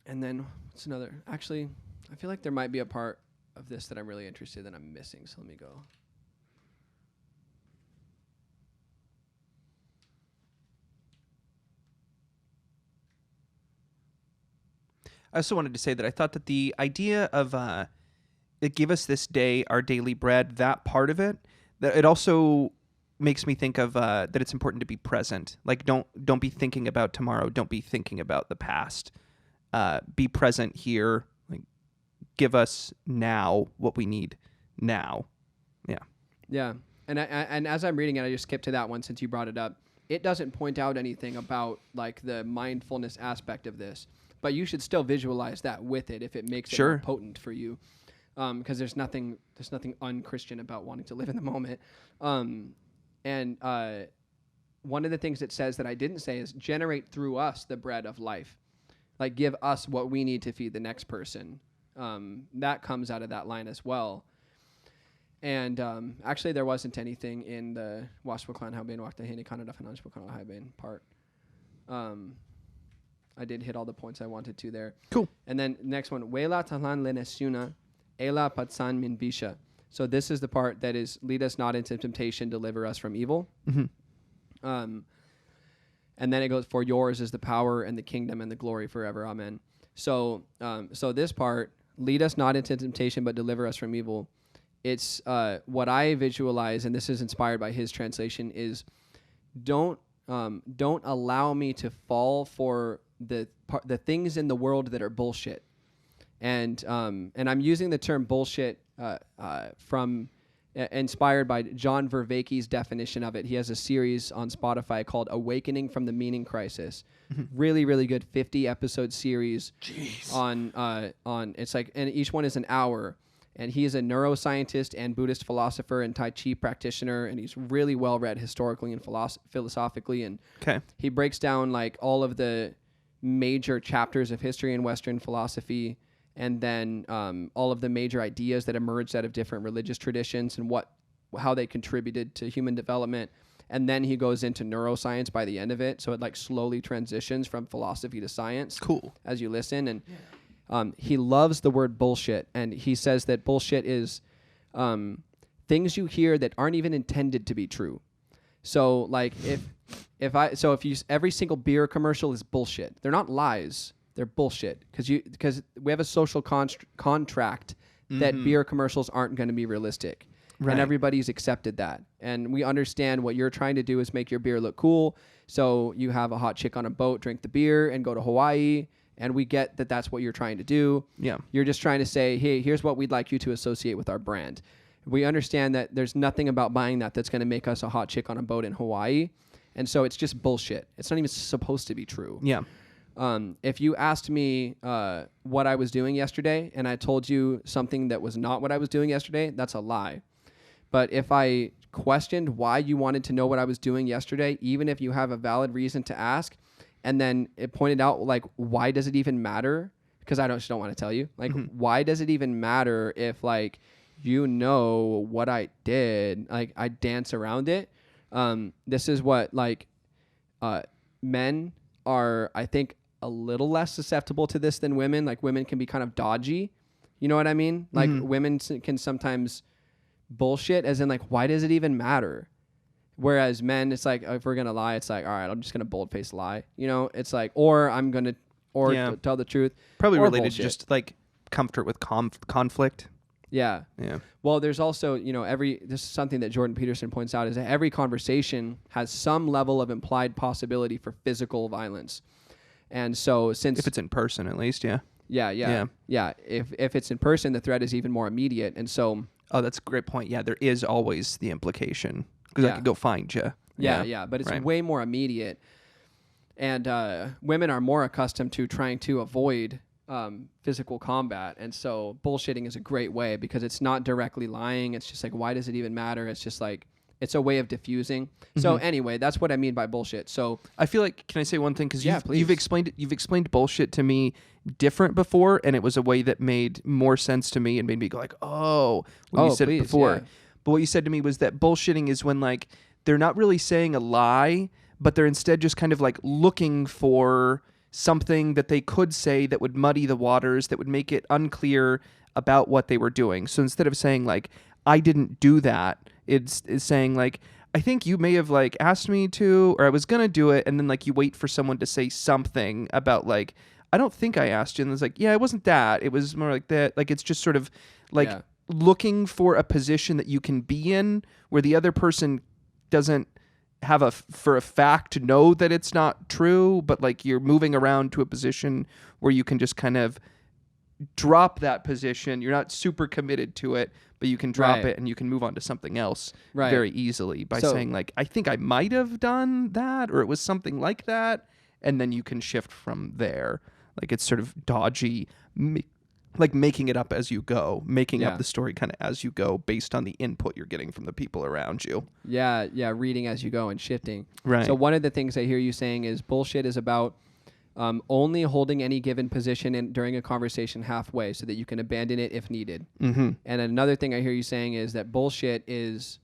then what's another? Actually, I feel like there might be a part of this that I'm really interested in that I'm missing, so let me go. I also wanted to say that I thought that the idea of give us this day our daily bread, that part of it, that it also makes me think of that it's important to be present. Like don't be thinking about tomorrow. Don't be thinking about the past. Be present here. Like give us now what we need now. Yeah. Yeah. And as I'm reading it, I just skipped to that one since you brought it up. It doesn't point out anything about like the mindfulness aspect of this. But you should still visualize that with it if it makes it more potent for you, because there's nothing un-Christian about wanting to live in the moment. And one of the things it says that I didn't say is generate through us the bread of life, like give us what we need to feed the next person. That comes out of that line as well. And actually, there wasn't anything in the Washbuklan Haubin Waktahini Kanada Financial Haubin part. I did hit all the points I wanted to there. Cool. And then next one, Wela Talan Lenesuna, Ela Patsan Min Bisha. So this is the part that is, lead us not into temptation, deliver us from evil. And then it goes, for yours is the power and the kingdom and the glory forever. Amen. So this part, lead us not into temptation, but deliver us from evil. It's what I visualize, and this is inspired by his translation, is don't allow me to fall for the things in the world that are bullshit. And I'm using the term bullshit from inspired by John Vervaeke's definition of it. He has a series on Spotify called Awakening from the Meaning Crisis. Really, really good 50 episode series. Jeez. on it's like, and each one is an hour. And he is a neuroscientist and Buddhist philosopher and Tai Chi practitioner, and he's really well read historically and philosophically. And he breaks down like all of the major chapters of history in Western philosophy, and then all of the major ideas that emerged out of different religious traditions and how they contributed to human development. And then he goes into neuroscience by the end of it, so it like slowly transitions from philosophy to science. Cool. As you listen. And he loves the word bullshit, and he says that bullshit is things you hear that aren't even intended to be true. So like if every single beer commercial is bullshit. They're not lies. They're bullshit because we have a social contract that beer commercials aren't going to be realistic. Right. And everybody's accepted that. And we understand what you're trying to do is make your beer look cool. So you have a hot chick on a boat, drink the beer, and go to Hawaii. And we get that that's what you're trying to do. Yeah. You're just trying to say, hey, here's what we'd like you to associate with our brand. We understand that there's nothing about buying that's going to make us a hot chick on a boat in Hawaii. And so it's just bullshit. It's not even supposed to be true. Yeah. If you asked me what I was doing yesterday and I told you something that was not what I was doing yesterday, that's a lie. But if I questioned why you wanted to know what I was doing yesterday, even if you have a valid reason to ask, and then it pointed out, like, why does it even matter? Because I just don't want to tell you. Like, why does it even matter if, like, you know what I did? Like, I dance around it. This is what, like, men are, I think, a little less susceptible to this than women. Like, women can be kind of dodgy. You know what I mean? Like, women can sometimes bullshit, as in, like, why does it even matter? Whereas men, it's like, if we're going to lie, it's like, all right, I'm just going to boldface lie. You know, it's like, or I'm going to or Yeah. tell the truth. Probably or related bullshit. to just like comfort with conflict. Yeah. Yeah. Well, there's also, this is something that Jordan Peterson points out, is that every conversation has some level of implied possibility for physical violence. And so since... If it's in person, at least, yeah. Yeah. If it's in person, the threat is even more immediate. And so... Oh, that's a great point. Yeah, there is always the implication because I Yeah. could go find you. Yeah, but it's right. way more immediate. And women are more accustomed to trying to avoid physical combat. And so bullshitting is a great way because it's not directly lying. It's just like, why does it even matter? It's just like, it's a way of diffusing. So anyway, that's what I mean by bullshit. So I feel like, can I say one thing? Because please. you've explained bullshit to me different before, and it was a way that made more sense to me and made me go like, oh, when you said please, it before. yeah. But what you said to me was that bullshitting is when like they're not really saying a lie, but they're instead just kind of like looking for something that they could say that would muddy the waters, that would make it unclear about what they were doing. So instead of saying like, I didn't do that, it's saying like, I think you may have like asked me to, or I was going to do it. And then like you wait for someone to say something about like, I don't think I asked you. And it's like, yeah, it wasn't that. It was more like that. Like, it's just sort of like looking for a position that you can be in where the other person doesn't have for a fact to know that it's not true, but like you're moving around to a position where you can just kind of drop that position. You're not super committed to it, but you can drop it and you can move on to something else very easily by saying like, I think I might have done that, or it was something like that. And then you can shift from there. Like it's sort of dodgy, like making it up as you go, making up the story kind of as you go based on the input you're getting from the people around you. Yeah, reading as you go and shifting. Right. So one of the things I hear you saying is bullshit is about only holding any given position during a conversation halfway so that you can abandon it if needed. Mm-hmm. And another thing I hear you saying is that bullshit is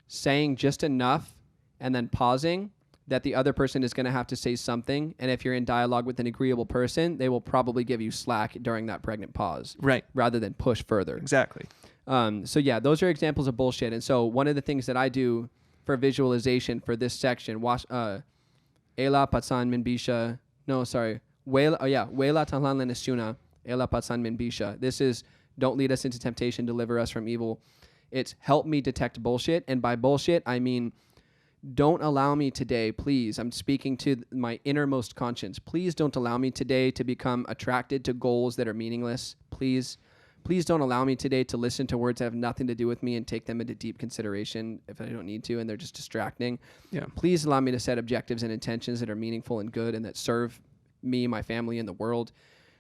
saying just enough and then pausing that the other person is going to have to say something. And if you're in dialogue with an agreeable person, they will probably give you slack during that pregnant pause. Right. Rather than push further. Exactly. So yeah, those are examples of bullshit. And so one of the things that I do for visualization for this section, Ela patsan min bisha. No, sorry. Wela tanlan lenesuna. Ela patsan min bisha. This is don't lead us into temptation, deliver us from evil. It's help me detect bullshit. And by bullshit, I mean, don't allow me today, please. I'm speaking to my innermost conscience. Please don't allow me today to become attracted to goals that are meaningless. Please don't allow me today to listen to words that have nothing to do with me and take them into deep consideration if I don't need to and they're just distracting. Yeah. Please allow me to set objectives and intentions that are meaningful and good and that serve me, my family, and the world.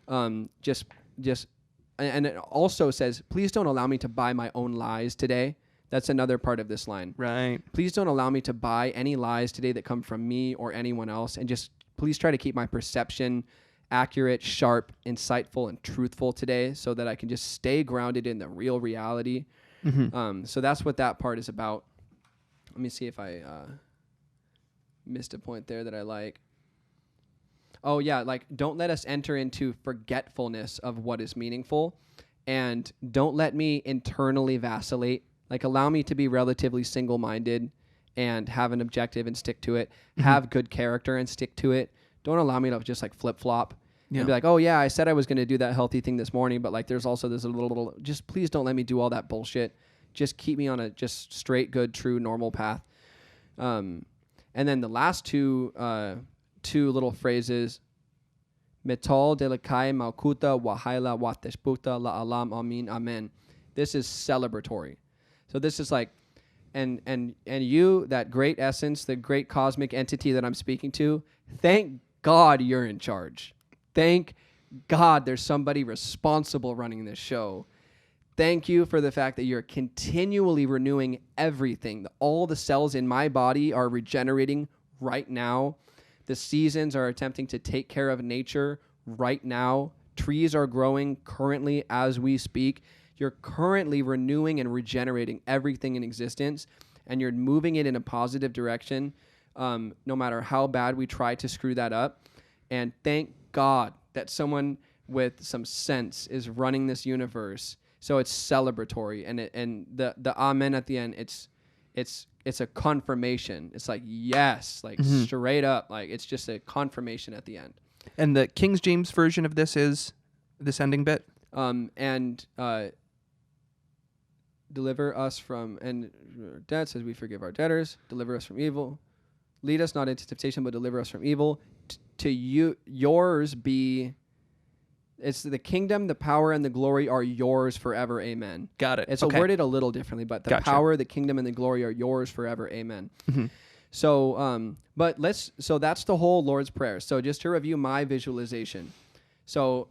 And it also says, please don't allow me to buy my own lies today. That's another part of this line. Right. Please don't allow me to buy any lies today that come from me or anyone else. And just please try to keep my perception accurate, sharp, insightful, and truthful today so that I can just stay grounded in the real reality. Mm-hmm. So that's what that part is about. Let me see if I missed a point there that I like. Oh, yeah, like don't let us enter into forgetfulness of what is meaningful, and don't let me internally vacillate. Like allow me to be relatively single-minded and have an objective and stick to it. Mm-hmm. Have good character and stick to it. Don't allow me to just like flip-flop and be like, oh, yeah, I said I was going to do that healthy thing this morning, but like there's also this little, just please don't let me do all that bullshit. Just keep me on a just straight, good, true, normal path. And then the last two little phrases, Metal delakai malkuta wahaila wateshputa la alam amin amen. This is celebratory. So this is like, and you, that great essence, the great cosmic entity that I'm speaking to, thank God you're in charge. Thank God there's somebody responsible running this show. Thank you for the fact that you're continually renewing everything. All the cells in my body are regenerating right now. The seasons are attempting to take care of nature right now. Trees are growing currently as we speak. You're currently renewing and regenerating everything in existence, and you're moving it in a positive direction, no matter how bad we try to screw that up. And thank God that someone with some sense is running this universe. So it's celebratory, and the amen at the end, it's a confirmation. It's like, yes, like straight up, like it's just a confirmation at the end. And the King James version of this is this ending bit? And deliver us from and debts as we forgive our debtors. Deliver us from evil. Lead us not into temptation, but deliver us from evil. To you, yours be. It's the kingdom, the power, and the glory are yours forever. Amen. Got it. It's okay. worded a little differently, but the Gotcha. power, the kingdom, and the glory are yours forever. Amen. Mm-hmm. So, so that's the whole Lord's Prayer. So just to review my visualization. So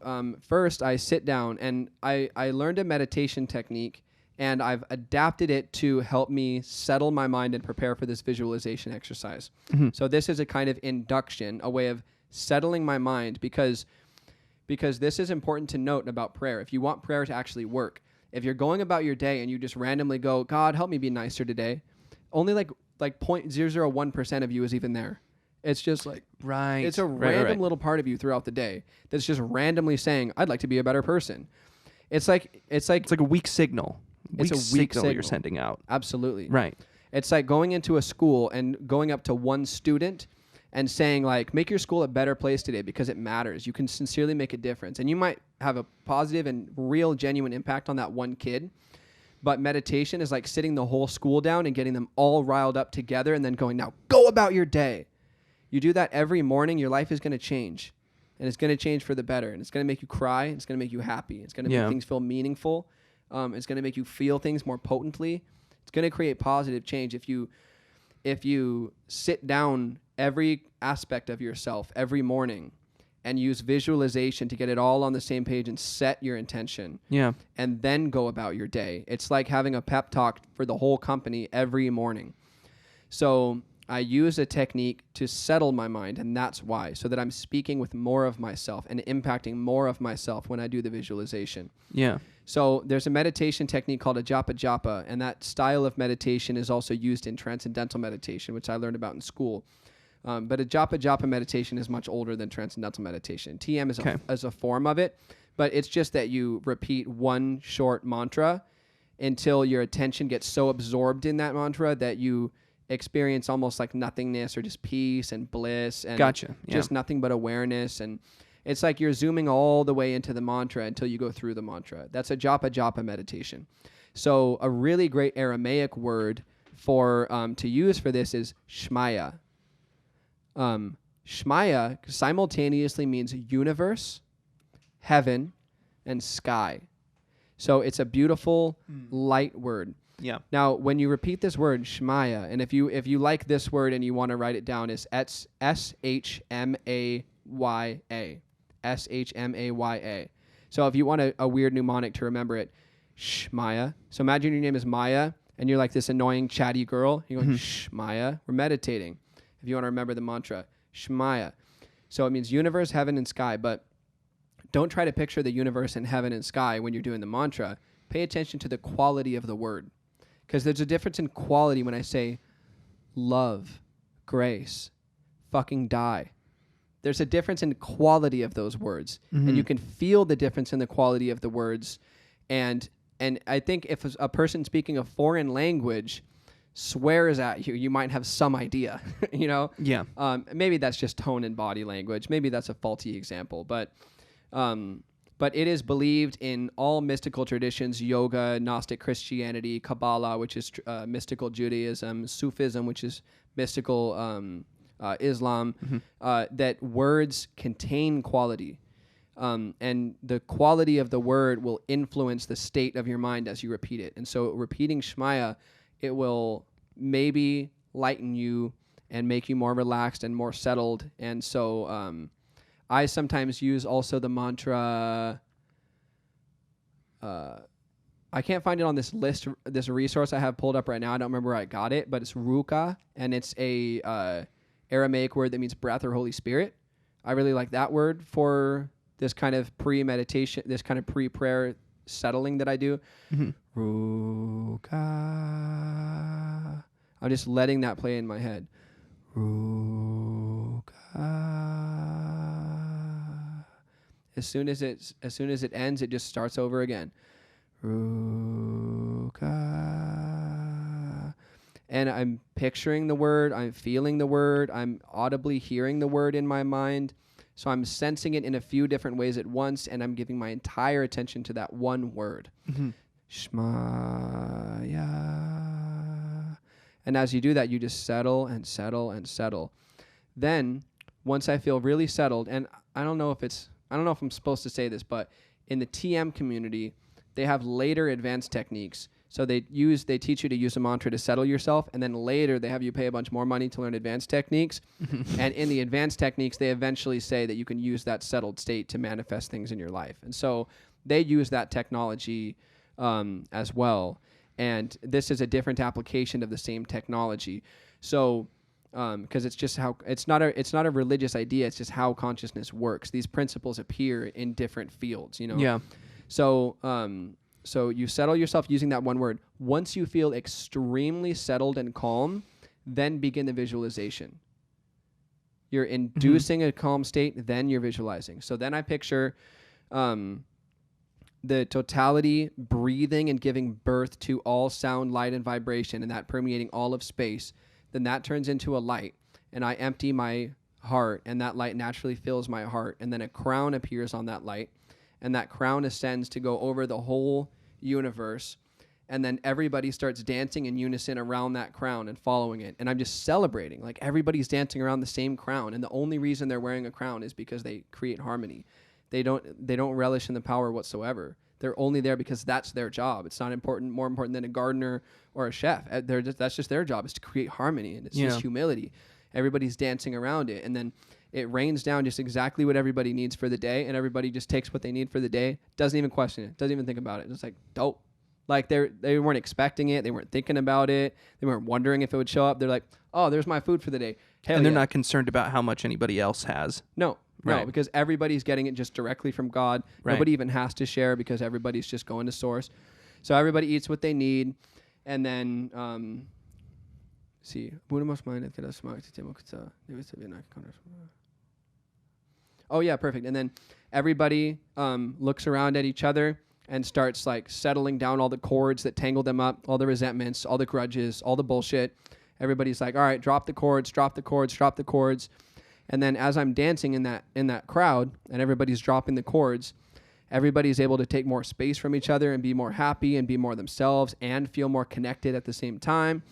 first I sit down and I learned a meditation technique and I've adapted it to help me settle my mind and prepare for this visualization exercise. Mm-hmm. So this is a kind of induction, a way of settling my mind because this is important to note about prayer. If you want prayer to actually work, if you're going about your day and you just randomly go, God, help me be nicer today, only like 0.001% of you is even there. It's just like, right. It's a random little part of you throughout the day that's just randomly saying, I'd like to be a better person. It's like a weak signal. It's a weak signal you're sending out. Absolutely. Right. It's like going into a school and going up to one student and saying like, make your school a better place today because it matters. You can sincerely make a difference. And you might have a positive and real genuine impact on that one kid. But meditation is like sitting the whole school down and getting them all riled up together and then going, now go about your day. You do that every morning, your life is going to change. And it's going to change for the better. And it's going to make you cry. It's going to make you happy. It's going to make things feel meaningful. It's going to make you feel things more potently. It's going to create positive change if you sit down every aspect of yourself every morning and use visualization to get it all on the same page and set your intention. Yeah. And then go about your day. It's like having a pep talk for the whole company every morning. So I use a technique to settle my mind, and that's why, so that I'm speaking with more of myself and impacting more of myself when I do the visualization. Yeah. So there's a meditation technique called a japa japa, and that style of meditation is also used in transcendental meditation, which I learned about in school. But a japa japa meditation is much older than transcendental meditation. TM is a form of it, but it's just that you repeat one short mantra until your attention gets so absorbed in that mantra that you experience almost like nothingness or just peace and bliss and just nothing but awareness. And it's like you're zooming all the way into the mantra until you go through the mantra. That's a japa japa meditation. So a really great Aramaic word for to use for this is shmaya. Shmaya simultaneously means universe, heaven, and sky. So it's a beautiful light word. Yeah. Now, when you repeat this word, Shmaya, and if you like this word and you want to write it down, it's S-H-M-A-Y-A. S-H-M-A-Y-A. So if you want a weird mnemonic to remember it, Shmaya. So imagine your name is Maya, and you're like this annoying, chatty girl. You're going, Shmaya. We're meditating. If you want to remember the mantra, Shmaya. So it means universe, heaven, and sky. But don't try to picture the universe and heaven and sky when you're doing the mantra. Pay attention to the quality of the word. Because there's a difference in quality when I say love, grace, fucking die. There's a difference in quality of those words. Mm-hmm. And you can feel the difference in the quality of the words. And I think if a person speaking a foreign language swears at you, you might have some idea, you know? Yeah. Maybe that's just tone and body language. Maybe that's a faulty example. But it is believed in all mystical traditions, yoga, Gnostic Christianity, Kabbalah, which is mystical Judaism, Sufism, which is mystical Islam, that words contain quality. And the quality of the word will influence the state of your mind as you repeat it. And so repeating Shmaya, it will maybe lighten you and make you more relaxed and more settled. And so I sometimes use also the mantra, I can't find it on this list, this resource I have pulled up right now. I don't remember where I got it, but it's Ruka, and it's a Aramaic word that means breath or Holy Spirit. I really like that word for this kind of pre-meditation, this kind of pre-prayer settling that I do. Ruka. I'm just letting that play in my head. Ruka. As soon as it ends, it just starts over again. Ruka. and I'm picturing the word, I'm feeling the word, I'm audibly hearing the word in my mind. So I'm sensing it in a few different ways at once, and I'm giving my entire attention to that one word. Shmaya. And as you do that, you just settle and settle and settle. Then, once I feel really settled, and I don't know if I'm supposed to say this, but in the TM community, they have later advanced techniques. So they teach you to use a mantra to settle yourself, and then later they have you pay a bunch more money to learn advanced techniques. And in the advanced techniques, they eventually say that you can use that settled state to manifest things in your life. And so they use that technology as well. And this is a different application of the same technology. So because it's just how it's not a religious idea, it's just how consciousness works. These principles appear in different fields, you know. Yeah. So you settle yourself using that one word. Once you feel extremely settled and calm, then begin the visualization. You're inducing a calm state, then you're visualizing. So then I picture the totality breathing and giving birth to all sound, light, and vibration, and that permeating all of space. Then that turns into a light, and I empty my heart, and that light naturally fills my heart, and then a crown appears on that light, and that crown ascends to go over the whole universe, and then everybody starts dancing in unison around that crown and following it, and I'm just celebrating. Like, everybody's dancing around the same crown, and the only reason they're wearing a crown is because they create harmony. They don't relish in the power whatsoever. They're only there because that's their job. It's not more important than a gardener or a chef. That's just their job, is to create harmony, and it's just humility. Everybody's dancing around it, and then it rains down just exactly what everybody needs for the day, and everybody just takes what they need for the day, doesn't even question it, doesn't even think about it. It's like, dope. Like, they weren't expecting it, they weren't thinking about it, they weren't wondering if it would show up. They're like, oh, there's my food for the day. Hell and they're yeah. not concerned about how much anybody else has. No, Right. because everybody's getting it just directly from God. Right. Nobody even has to share because everybody's just going to source. So everybody eats what they need, and then oh yeah, perfect. And then everybody looks around at each other and starts like settling down all the cords that tangle them up, all the resentments, all the grudges, all the bullshit. Everybody's like, all right, drop the cords, drop the cords, drop the cords. And then as I'm dancing in that crowd and everybody's dropping the cords, everybody's able to take more space from each other and be more happy and be more themselves and feel more connected at the same time.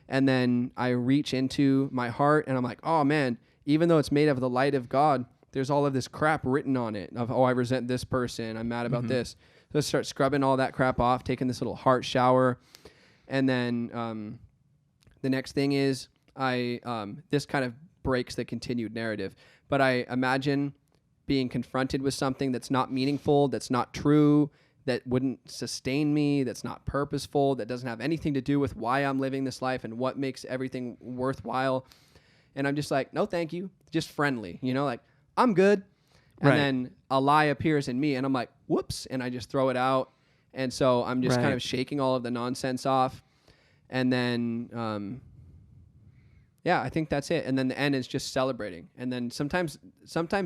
And then I reach into my heart and I'm like, oh man, even though it's made of the light of God, there's all of this crap written on it of, oh, I resent this person, I'm mad about this. So I start scrubbing all that crap off, taking this little heart shower. And then the next thing is this kind of breaks the continued narrative. But I imagine being confronted with something that's not meaningful, that's not true, that wouldn't sustain me, that's not purposeful, that doesn't have anything to do with why I'm living this life and what makes everything worthwhile. And I'm just like, no, thank you. Just friendly, like, I'm good. And then a lie appears in me and I'm like, whoops. And I just throw it out. And so I'm just kind of shaking all of the nonsense off. And then, I think that's it. And then the end is just celebrating. And then sometimes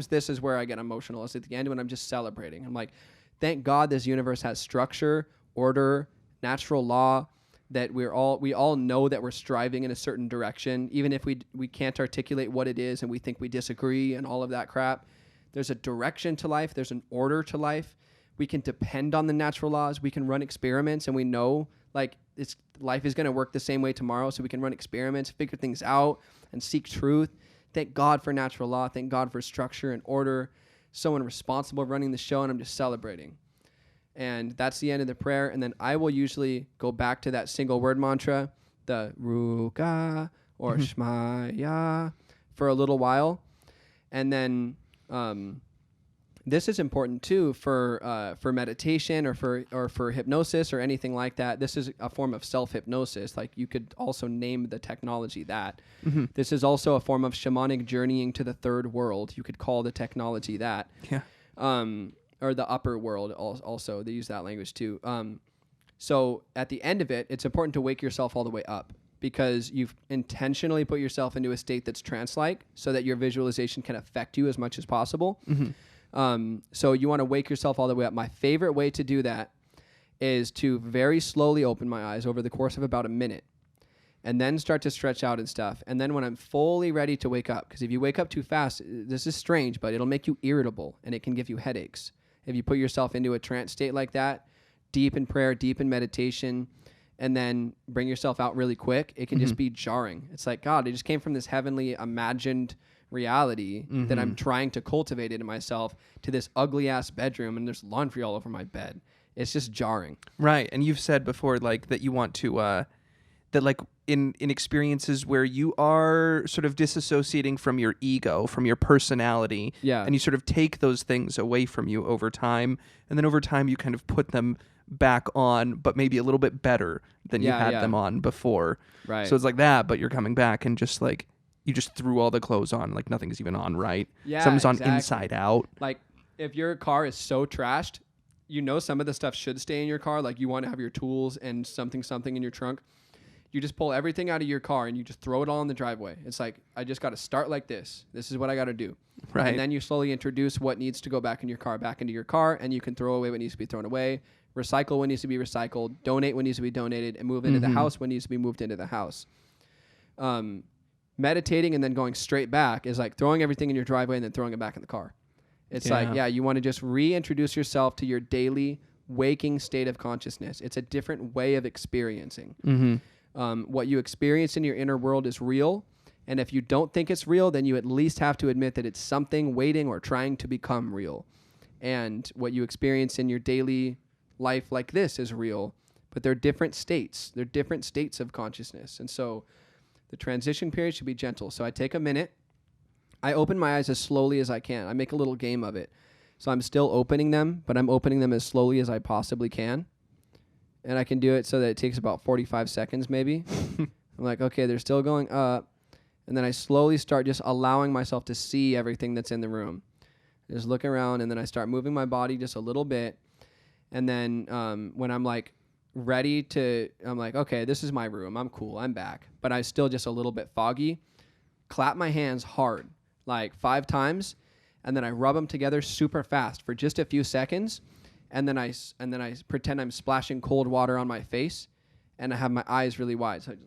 this is where I get emotional. It's at the end when I'm just celebrating. I'm like, thank God this universe has structure, order, natural law, that we all know that we're striving in a certain direction, even if we can't articulate what it is and we think we disagree and all of that crap. There's a direction to life. There's an order to life. We can depend on the natural laws. We can run experiments, and we know like life is going to work the same way tomorrow, so we can run experiments, figure things out, and seek truth. Thank God for natural law. Thank God for structure and order. Someone responsible running the show, and I'm just celebrating. And that's the end of the prayer. And then I will usually go back to that single word mantra, the Ruka or Shmaya, for a little while. And then this is important too for meditation or for hypnosis or anything like that. This is a form of self-hypnosis. Like, you could also name the technology that. This is also a form of shamanic journeying to the third world. You could call the technology that. Yeah. Or the upper world also. They use that language too. So at the end of it, it's important to wake yourself all the way up, because you've intentionally put yourself into a state that's trance-like so that your visualization can affect you as much as possible. So you want to wake yourself all the way up. My favorite way to do that is to very slowly open my eyes over the course of about a minute. and then start to stretch out and stuff. And then when I'm fully ready to wake up, because if you wake up too fast, this is strange, but it'll make you irritable and it can give you headaches. If you put yourself into a trance state like that, deep in prayer, deep in meditation, and then bring yourself out really quick, it can just be jarring. It's like, God, I just came from this heavenly imagined reality that I'm trying to cultivate in myself to this ugly ass bedroom, and there's laundry all over my bed. It's just jarring. Right. And you've said before, like, that you want to, that like in experiences where you are sort of disassociating from your ego, from your personality, and you sort of take those things away from you over time, and then over time you kind of put them back on, but maybe a little bit better than you had them on before. Right. So it's like that, but you're coming back and just like, you just threw all the clothes on, like nothing's even on, right? Yeah, something's on inside out. Like if your car is so trashed, you know some of the stuff should stay in your car. Like you want to have your tools and something in your trunk. You just pull everything out of your car and you just throw it all in the driveway. It's like, I just got to start like this. This is what I got to do. Right. And then you slowly introduce what needs to go back into your car, and you can throw away what needs to be thrown away, recycle what needs to be recycled, donate what needs to be donated, and move into the house what needs to be moved into the house. Meditating and then going straight back is like throwing everything in your driveway and then throwing it back in the car. It's you want to just reintroduce yourself to your daily waking state of consciousness. It's a different way of experiencing. What you experience in your inner world is real. And if you don't think it's real, then you at least have to admit that it's something waiting or trying to become real. And what you experience in your daily life like this is real, but they're different states. They're different states of consciousness. And so the transition period should be gentle. So I take a minute. I open my eyes as slowly as I can. I make a little game of it. So I'm still opening them, but I'm opening them as slowly as I possibly can. And I can do it so that it takes about 45 seconds maybe. I'm like, okay, they're still going up. And then I slowly start just allowing myself to see everything that's in the room. I just look around, and then I start moving my body just a little bit. And then when I'm like ready to, I'm like, okay, this is my room. I'm cool. I'm back. But I'm still just a little bit foggy. Clap my hands hard, like 5 times. And then I rub them together super fast for just a few seconds. And then I pretend I'm splashing cold water on my face, and I have my eyes really wide. So I just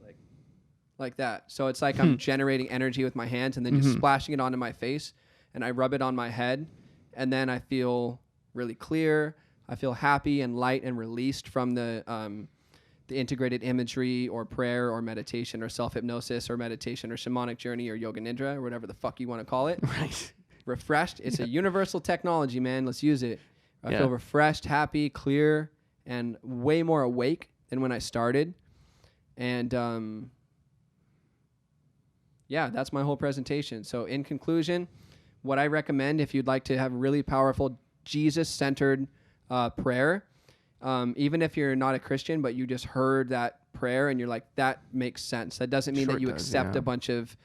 like that. So it's like I'm generating energy with my hands and then just splashing it onto my face, and I rub it on my head, and then I feel really clear. I feel happy and light and released from the integrated imagery or prayer or meditation or self-hypnosis or meditation or shamanic journey or yoga nidra or whatever the fuck you want to call it. Right. Refreshed. It's a universal technology, man. Let's use it. I feel refreshed, happy, clear, and way more awake than when I started. And that's my whole presentation. So in conclusion, what I recommend if you'd like to have really powerful Jesus-centered prayer, even if you're not a Christian, but you just heard that prayer and you're like, that makes sense. That doesn't mean that you accept a bunch of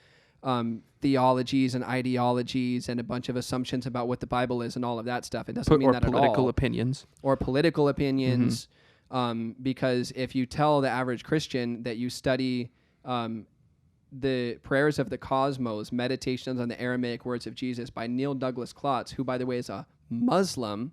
theologies and ideologies and a bunch of assumptions about what the Bible is and all of that stuff. It doesn't mean that at all. Or political opinions. Because if you tell the average Christian that you study the Prayers of the Cosmos, Meditations on the Aramaic Words of Jesus by Neil Douglas-Klotz, who, by the way, is a Muslim,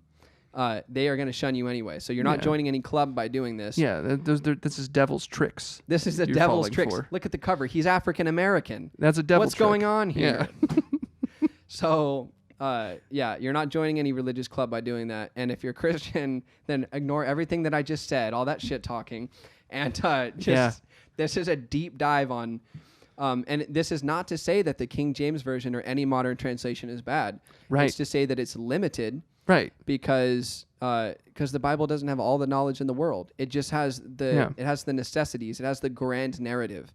they are going to shun you anyway. So you're not joining any club by doing this. Yeah, this is devil's tricks. This is the devil's tricks. Look at the cover. He's African American. That's a devil's What's going on here? Yeah. So, you're not joining any religious club by doing that. And if you're Christian, then ignore everything that I just said, all that shit talking. And this is a deep dive on... and this is not to say that the King James Version or any modern translation is bad. Right. It's to say that it's limited. Right. Because the Bible doesn't have all the knowledge in the world. It just has it has the necessities. It has the grand narrative.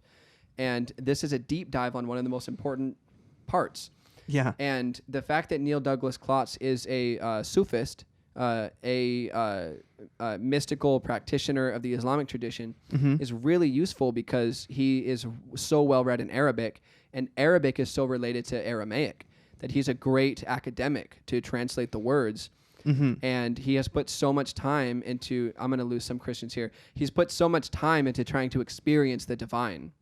And this is a deep dive on one of the most important parts. Yeah. And the fact that Neil Douglas-Klotz is a Sufist, a mystical practitioner of the Islamic tradition, is really useful because he is so well read in Arabic, and Arabic is so related to Aramaic that he's a great academic to translate the words. And he has put so much time into, I'm going to lose some Christians here, he's put so much time into trying to experience the divine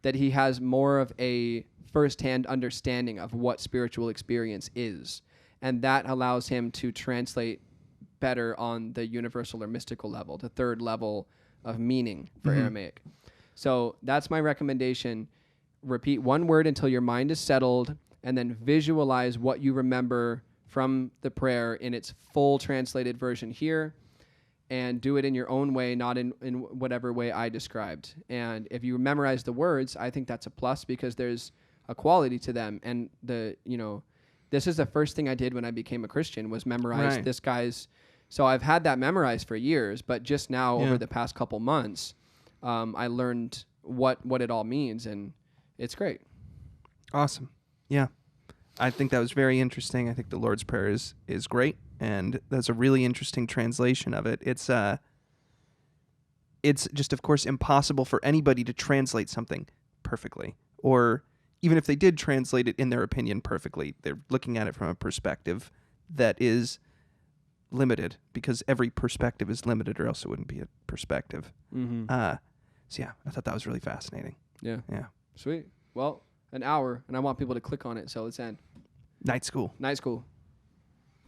that he has more of a firsthand understanding of what spiritual experience is. And that allows him to translate better on the universal or mystical level, the third level of meaning for Aramaic. So that's my recommendation. Repeat one word until your mind is settled, and then visualize what you remember from the prayer in its full translated version here, and do it in your own way, not in whatever way I described. And if you memorize the words, I think that's a plus because there's a quality to them. And this is the first thing I did when I became a Christian was memorize this guy's. So I've had that memorized for years, but just now over the past couple months, I learned what it all means, and it's great. Awesome. Yeah. I think that was very interesting. I think the Lord's Prayer is great, and that's a really interesting translation of it. It's just, of course, impossible for anybody to translate something perfectly, or even if they did translate it in their opinion perfectly, they're looking at it from a perspective that is limited, because every perspective is limited, or else it wouldn't be a perspective. So yeah, I thought that was really fascinating. Yeah. Yeah. Sweet. Well, an hour, and I want people to click on it, so let's end. Night school. Night school.